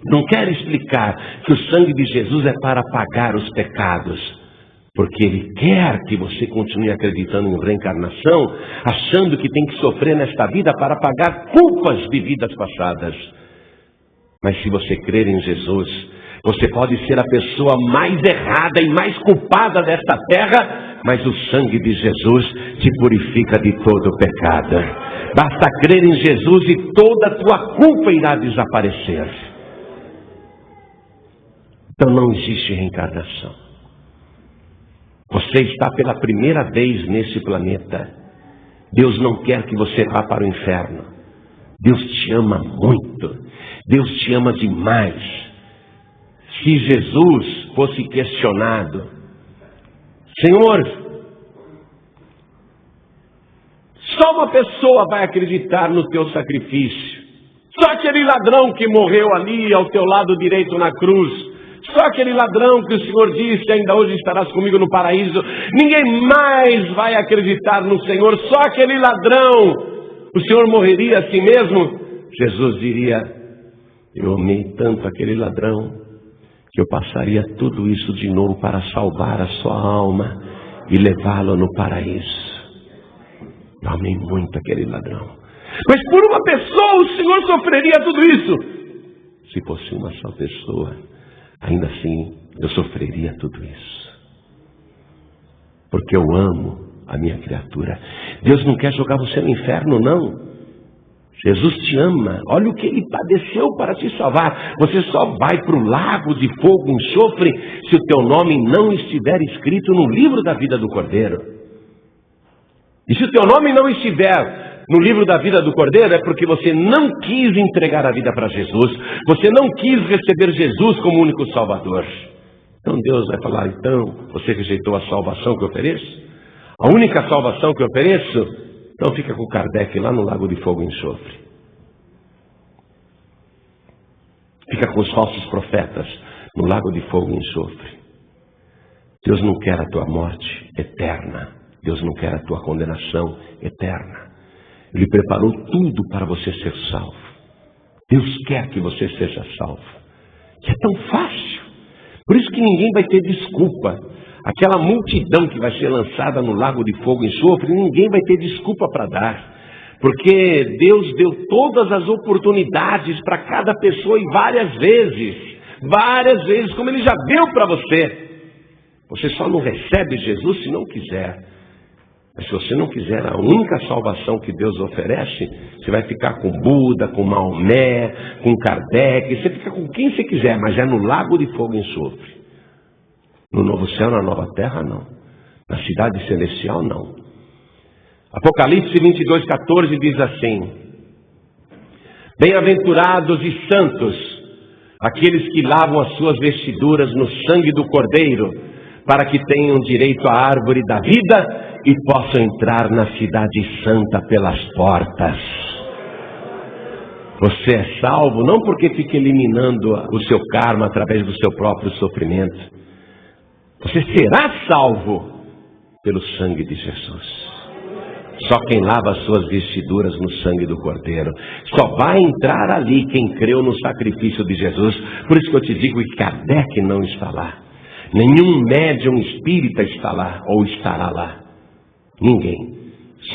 Não quer explicar que o sangue de Jesus é para pagar os pecados, porque ele quer que você continue acreditando em reencarnação, achando que tem que sofrer nesta vida para pagar culpas de vidas passadas. Mas se você crer em Jesus, você pode ser a pessoa mais errada e mais culpada desta terra, mas o sangue de Jesus te purifica de todo o pecado. Basta crer em Jesus e toda a tua culpa irá desaparecer. Então não existe reencarnação. Você está pela primeira vez nesse planeta. Deus não quer que você vá para o inferno. Deus te ama muito. Deus te ama demais. Se Jesus fosse questionado: Senhor, só uma pessoa vai acreditar no teu sacrifício. Só aquele ladrão que morreu ali ao teu lado direito na cruz. Só aquele ladrão que o Senhor disse: ainda hoje estarás comigo no paraíso. Ninguém mais vai acreditar no Senhor. Só aquele ladrão. O Senhor morreria assim mesmo? Jesus diria: eu amei tanto aquele ladrão que eu passaria tudo isso de novo para salvar a sua alma e levá-lo no paraíso. Eu amei muito aquele ladrão. Mas por uma pessoa o Senhor sofreria tudo isso? Se fosse uma só pessoa, ainda assim eu sofreria tudo isso. Porque eu amo a minha criatura. Deus não quer jogar você no inferno, não. Jesus te ama. Olha o que ele padeceu para te salvar. Você só vai para o lago de fogo e enxofre se o teu nome não estiver escrito no livro da vida do Cordeiro. E se o teu nome não estiver no livro da vida do Cordeiro, é porque você não quis entregar a vida para Jesus. Você não quis receber Jesus como único Salvador. Então Deus vai falar: então, você rejeitou a salvação que eu ofereço? A única salvação que eu ofereço? Então fica com Kardec lá no lago de fogo e enxofre. Fica com os falsos profetas no lago de fogo e enxofre. Deus não quer a tua morte eterna. Deus não quer a tua condenação eterna. Ele preparou tudo para você ser salvo. Deus quer que você seja salvo. E é tão fácil. Por isso que ninguém vai ter desculpa. Aquela multidão que vai ser lançada no lago de fogo e enxofre, ninguém vai ter desculpa para dar. Porque Deus deu todas as oportunidades para cada pessoa e várias vezes. Várias vezes, como Ele já deu para você. Você só não recebe Jesus se não quiser. Mas se você não quiser a única salvação que Deus oferece, você vai ficar com Buda, com Maomé, com Kardec. Você fica com quem você quiser, mas é no lago de fogo e enxofre. No novo céu, na nova terra, não. Na cidade celestial, não. Apocalipse 22:14 diz assim: bem-aventurados e santos aqueles que lavam as suas vestiduras no sangue do Cordeiro, para que tenham direito à árvore da vida e possam entrar na cidade santa pelas portas. Você é salvo não porque fica eliminando o seu karma através do seu próprio sofrimento. Você será salvo pelo sangue de Jesus. Só quem lava as suas vestiduras no sangue do Cordeiro. Só vai entrar ali quem creu no sacrifício de Jesus. Por isso que eu te digo que Kardec não está lá. Nenhum médium espírita está lá ou estará lá. Ninguém.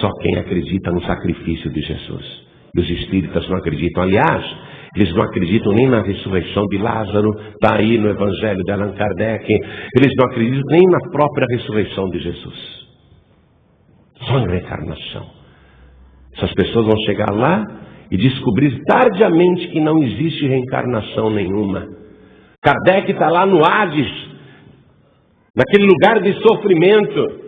Só quem acredita no sacrifício de Jesus. E os espíritas não acreditam. Aliás, eles não acreditam nem na ressurreição de Lázaro. Está aí no Evangelho de Allan Kardec. Eles não acreditam nem na própria ressurreição de Jesus. Só em reencarnação. Essas pessoas vão chegar lá e descobrir tardiamente que não existe reencarnação nenhuma. Kardec está lá no Hades, naquele lugar de sofrimento.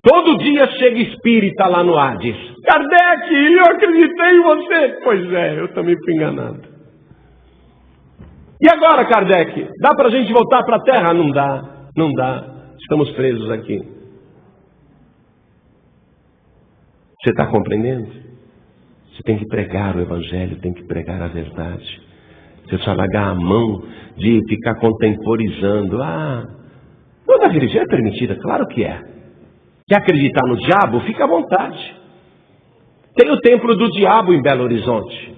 Todo dia chega espírita lá no Hades. Kardec, eu acreditei em você. Pois é, eu também fui enganado. E agora, Kardec? Dá para a gente voltar para a Terra? Não dá, não dá. Estamos presos aqui. Você está compreendendo? Você tem que pregar o evangelho, tem que pregar a verdade. Você só largar a mão de ficar contemporizando. Toda religião é permitida, claro que é. Quer acreditar no diabo? Fica à vontade. Tem o templo do diabo em Belo Horizonte.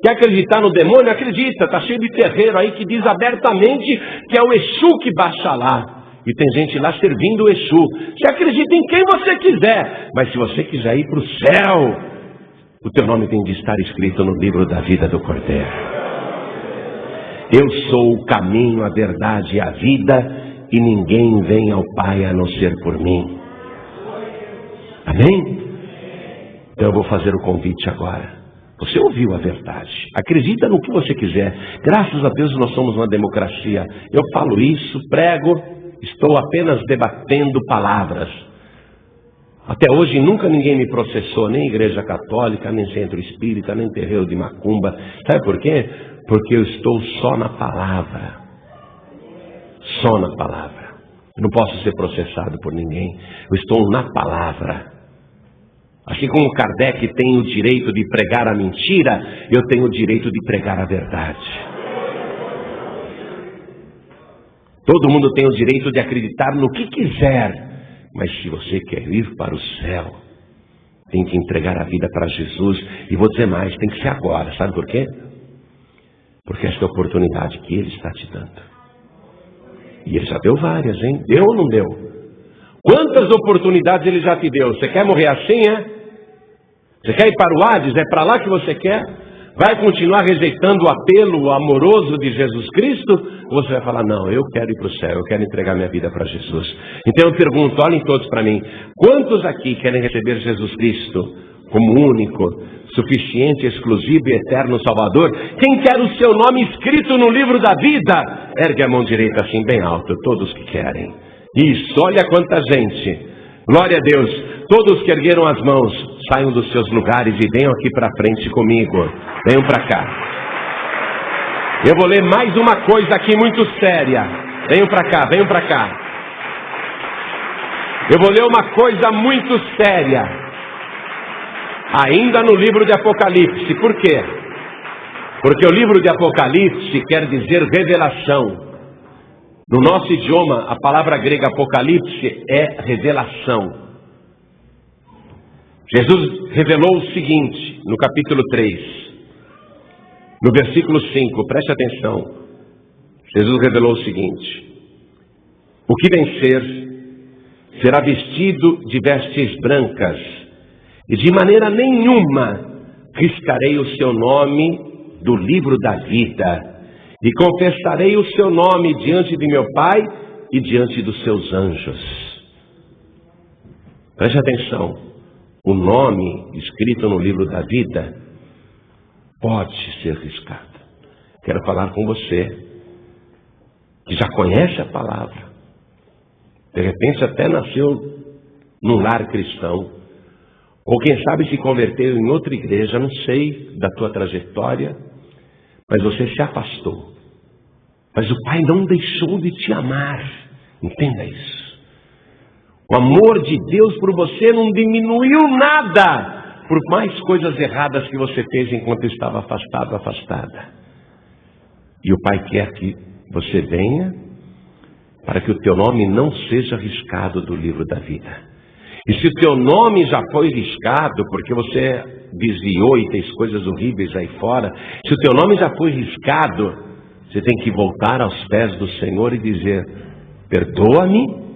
Quer acreditar no demônio? Acredita, está cheio de terreiro aí que diz abertamente que é o Exu que baixa lá. E tem gente lá servindo o Exu. Você acredita em quem você quiser, mas se você quiser ir para o céu, o teu nome tem de estar escrito no livro da vida do Cordeiro. Eu sou o caminho, a verdade e a vida, e ninguém vem ao Pai a não ser por mim. Amém? Então eu vou fazer o convite agora. Você ouviu a verdade. Acredita no que você quiser. Graças a Deus nós somos uma democracia. Eu falo isso, prego, estou apenas debatendo palavras. Até hoje nunca ninguém me processou, nem igreja católica, nem centro espírita, nem terreiro de macumba. Sabe por quê? Porque eu estou só na palavra. Só na palavra. Eu não posso ser processado por ninguém. Eu estou na palavra. Assim como Kardec tem o direito de pregar a mentira, eu tenho o direito de pregar a verdade. Todo mundo tem o direito de acreditar no que quiser, mas se você quer ir para o céu, tem que entregar a vida para Jesus. E vou dizer mais, tem que ser agora. Sabe por quê? Porque esta é a oportunidade que Ele está te dando. E Ele já deu várias, hein? Deu ou não deu? Quantas oportunidades Ele já te deu? Você quer morrer assim, é? Você quer ir para o Hades? É para lá que você quer? Vai continuar rejeitando o apelo amoroso de Jesus Cristo? Ou você vai falar, não, eu quero ir para o céu, eu quero entregar minha vida para Jesus. Então eu pergunto, olhem todos para mim, quantos aqui querem receber Jesus Cristo como único, suficiente, exclusivo e eterno Salvador? Quem quer o seu nome escrito no livro da vida? Ergue a mão direita assim bem alto, todos que querem. Isso, olha quanta gente. Glória a Deus. Todos que ergueram as mãos, saiam dos seus lugares e venham aqui para frente comigo. Venham para cá. Eu vou ler mais uma coisa aqui muito séria. Venham para cá, venham para cá. Eu vou ler uma coisa muito séria. Ainda no livro de Apocalipse. Por quê? Porque o livro de Apocalipse quer dizer revelação. No nosso idioma, a palavra grega Apocalipse é revelação. Jesus revelou o seguinte, no capítulo 3, no versículo 5, preste atenção. Jesus revelou o seguinte: o que vencer será vestido de vestes brancas, e de maneira nenhuma riscarei o seu nome do livro da vida, e confessarei o seu nome diante de meu Pai e diante dos seus anjos. Preste atenção. O nome escrito no livro da vida pode ser riscado. Quero falar com você que já conhece a palavra. De repente até nasceu num lar cristão. Ou quem sabe se converteu em outra igreja, não sei da tua trajetória, mas você se afastou. Mas o Pai não deixou de te amar. Entenda isso. O amor de Deus por você não diminuiu nada, por mais coisas erradas que você fez enquanto estava afastado, afastada. E o Pai quer que você venha, para que o teu nome não seja riscado do livro da vida. E se o teu nome já foi riscado, porque você desviou e fez coisas horríveis aí fora, se o teu nome já foi riscado, você tem que voltar aos pés do Senhor e dizer, perdoa-me,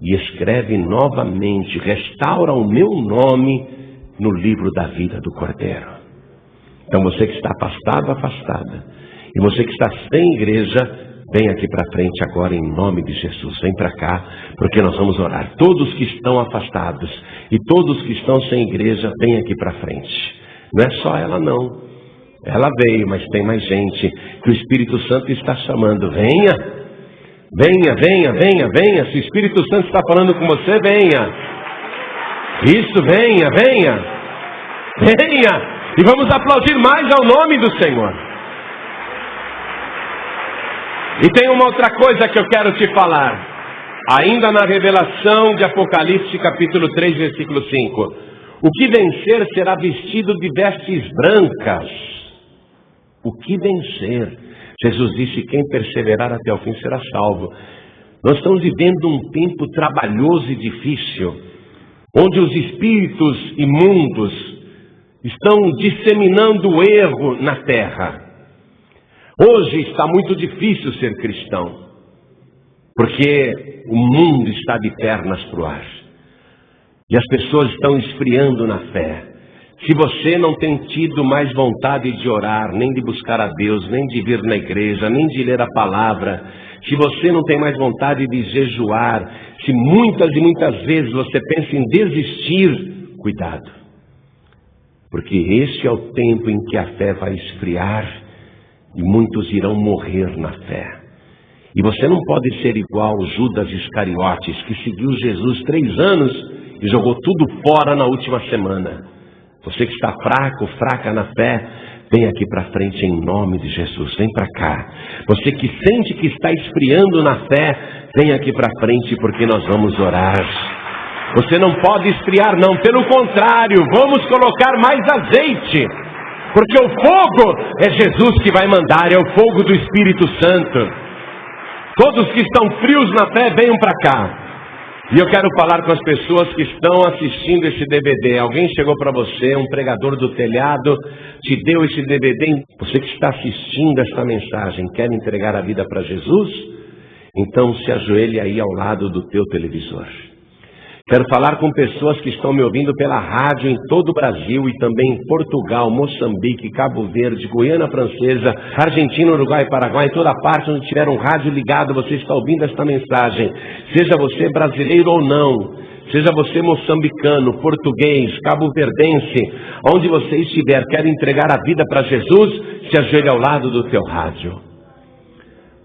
e escreve novamente, restaura o meu nome no livro da vida do Cordeiro. Então você que está afastado, afastada, e você que está sem igreja, vem aqui para frente agora em nome de Jesus. Vem para cá, porque nós vamos orar. Todos que estão afastados e todos que estão sem igreja, vem aqui para frente. Não é só ela não. Ela veio, mas tem mais gente que o Espírito Santo está chamando. Venha. Venha, venha, venha, venha. Se o Espírito Santo está falando com você, venha. Isso, venha, venha. Venha. E vamos aplaudir mais ao nome do Senhor. E tem uma outra coisa que eu quero te falar. Ainda na revelação de Apocalipse capítulo 3, versículo 5. O que vencer será vestido de vestes brancas. O que vencer? Jesus disse: quem perseverar até o fim será salvo. Nós estamos vivendo um tempo trabalhoso e difícil, onde os espíritos imundos estão disseminando o erro na terra. Hoje está muito difícil ser cristão, porque o mundo está de pernas para o ar. E as pessoas estão esfriando na fé. Se você não tem tido mais vontade de orar, nem de buscar a Deus, nem de vir na igreja, nem de ler a palavra, se você não tem mais vontade de jejuar, se muitas e muitas vezes você pensa em desistir, cuidado. Porque este é o tempo em que a fé vai esfriar e muitos irão morrer na fé. E você não pode ser igual Judas Iscariotes, que seguiu Jesus 3 anos e jogou tudo fora na última semana. Você que está fraco, fraca na fé, vem aqui para frente em nome de Jesus, vem para cá. Você que sente que está esfriando na fé, vem aqui para frente porque nós vamos orar. Você não pode esfriar não, pelo contrário, vamos colocar mais azeite. Porque o fogo é Jesus que vai mandar, é o fogo do Espírito Santo. Todos que estão frios na fé, venham para cá. E eu quero falar com as pessoas que estão assistindo esse DVD. Alguém chegou para você, um pregador do telhado, te deu esse DVD. Você que está assistindo essa mensagem, quer entregar a vida para Jesus? Então se ajoelhe aí ao lado do teu televisor. Quero falar com pessoas que estão me ouvindo pela rádio em todo o Brasil e também em Portugal, Moçambique, Cabo Verde, Guiana Francesa, Argentina, Uruguai, Paraguai, em toda parte onde tiver um rádio ligado, você está ouvindo esta mensagem. Seja você brasileiro ou não, seja você moçambicano, português, cabo-verdense, onde você estiver, quer entregar a vida para Jesus, se ajoelhe ao lado do teu rádio.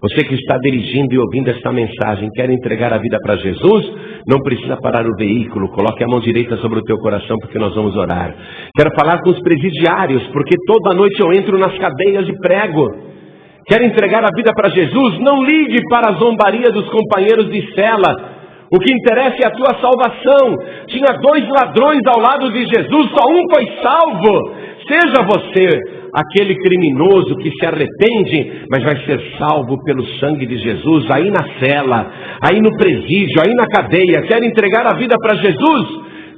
Você que está dirigindo e ouvindo esta mensagem, quer entregar a vida para Jesus, não precisa parar o veículo, coloque a mão direita sobre o teu coração, porque nós vamos orar. Quero falar com os presidiários, porque toda noite eu entro nas cadeias e prego. Quer entregar a vida para Jesus? Não ligue para a zombaria dos companheiros de cela. O que interessa é a tua salvação. Tinha 2 ladrões ao lado de Jesus, só um foi salvo. Seja você aquele criminoso que se arrepende, mas vai ser salvo pelo sangue de Jesus, aí na cela, aí no presídio, aí na cadeia. Quer entregar a vida para Jesus?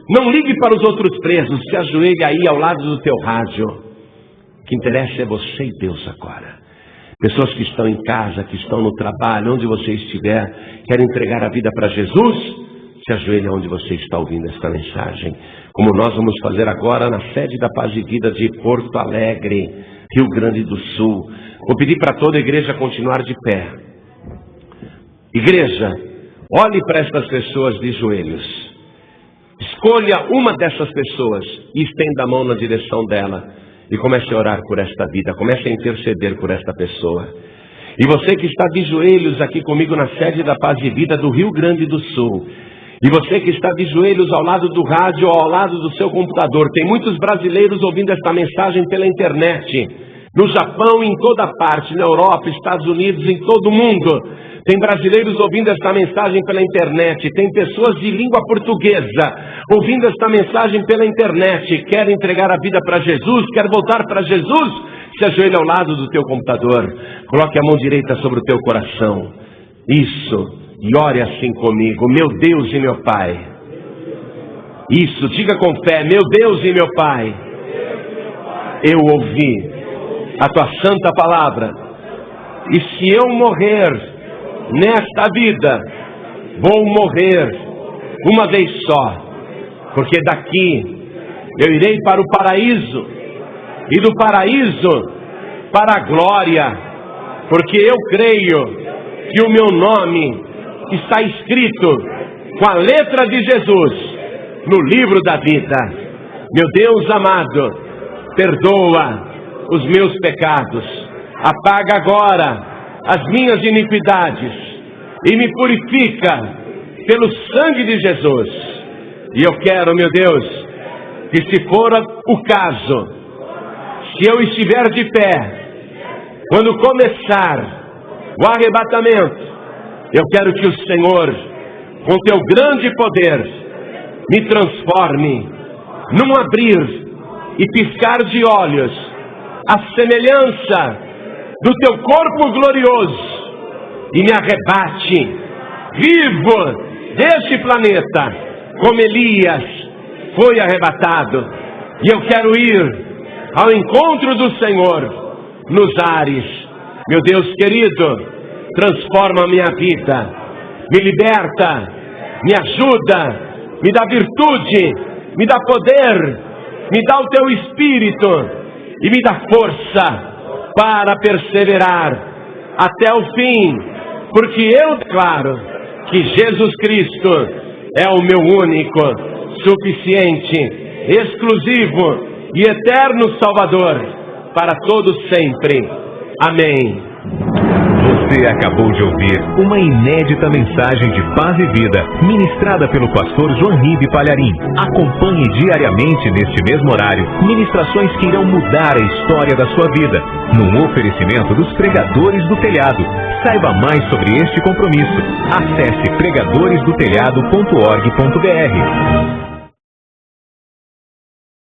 Não ligue para os outros presos, se ajoelhe aí ao lado do teu rádio. O que interessa é você e Deus agora. Pessoas que estão em casa, que estão no trabalho, onde você estiver, quer entregar a vida para Jesus? Se ajoelhe onde você está ouvindo esta mensagem. Como nós vamos fazer agora na sede da Paz de Vida de Porto Alegre, Rio Grande do Sul. Vou pedir para toda a igreja continuar de pé. Igreja, olhe para estas pessoas de joelhos. Escolha uma dessas pessoas e estenda a mão na direção dela. E comece a orar por esta vida, comece a interceder por esta pessoa. E você que está de joelhos aqui comigo na sede da Paz de Vida do Rio Grande do Sul, e você que está de joelhos ao lado do rádio ou ao lado do seu computador, tem muitos brasileiros ouvindo esta mensagem pela internet, no Japão, em toda parte, na Europa, Estados Unidos, em todo o mundo. Tem brasileiros ouvindo esta mensagem pela internet, tem pessoas de língua portuguesa ouvindo esta mensagem pela internet. Quer entregar a vida para Jesus, quer voltar para Jesus? Se ajoelhe ao lado do teu computador, coloque a mão direita sobre o teu coração. Isso. E ore assim comigo: meu Deus e meu Pai. Isso, diga com fé: meu Deus e meu Pai, eu ouvi a tua santa palavra, e se eu morrer nesta vida, vou morrer uma vez só, porque daqui eu irei para o paraíso, e do paraíso para a glória, porque eu creio que o meu nome está escrito com a letra de Jesus no livro da vida. Meu Deus amado, perdoa os meus pecados, apaga agora as minhas iniquidades e me purifica pelo sangue de Jesus. E eu quero, meu Deus, que se for o caso, se eu estiver de pé, quando começar o arrebatamento, eu quero que o Senhor, com teu grande poder, me transforme num abrir e piscar de olhos, a semelhança do teu corpo glorioso, e me arrebate, vivo, deste planeta, como Elias foi arrebatado. E eu quero ir ao encontro do Senhor nos ares. Meu Deus querido, transforma a minha vida, me liberta, me ajuda, me dá virtude, me dá poder, me dá o teu Espírito e me dá força para perseverar até o fim, porque eu declaro que Jesus Cristo é o meu único, suficiente, exclusivo e eterno Salvador para todos sempre. Amém. Você acabou de ouvir uma inédita mensagem de paz e vida, ministrada pelo pastor João Ribe Palharim. Acompanhe diariamente neste mesmo horário, ministrações que irão mudar a história da sua vida, num oferecimento dos Pregadores do Telhado. Saiba mais sobre este compromisso. Acesse pregadoresdotelhado.org.br.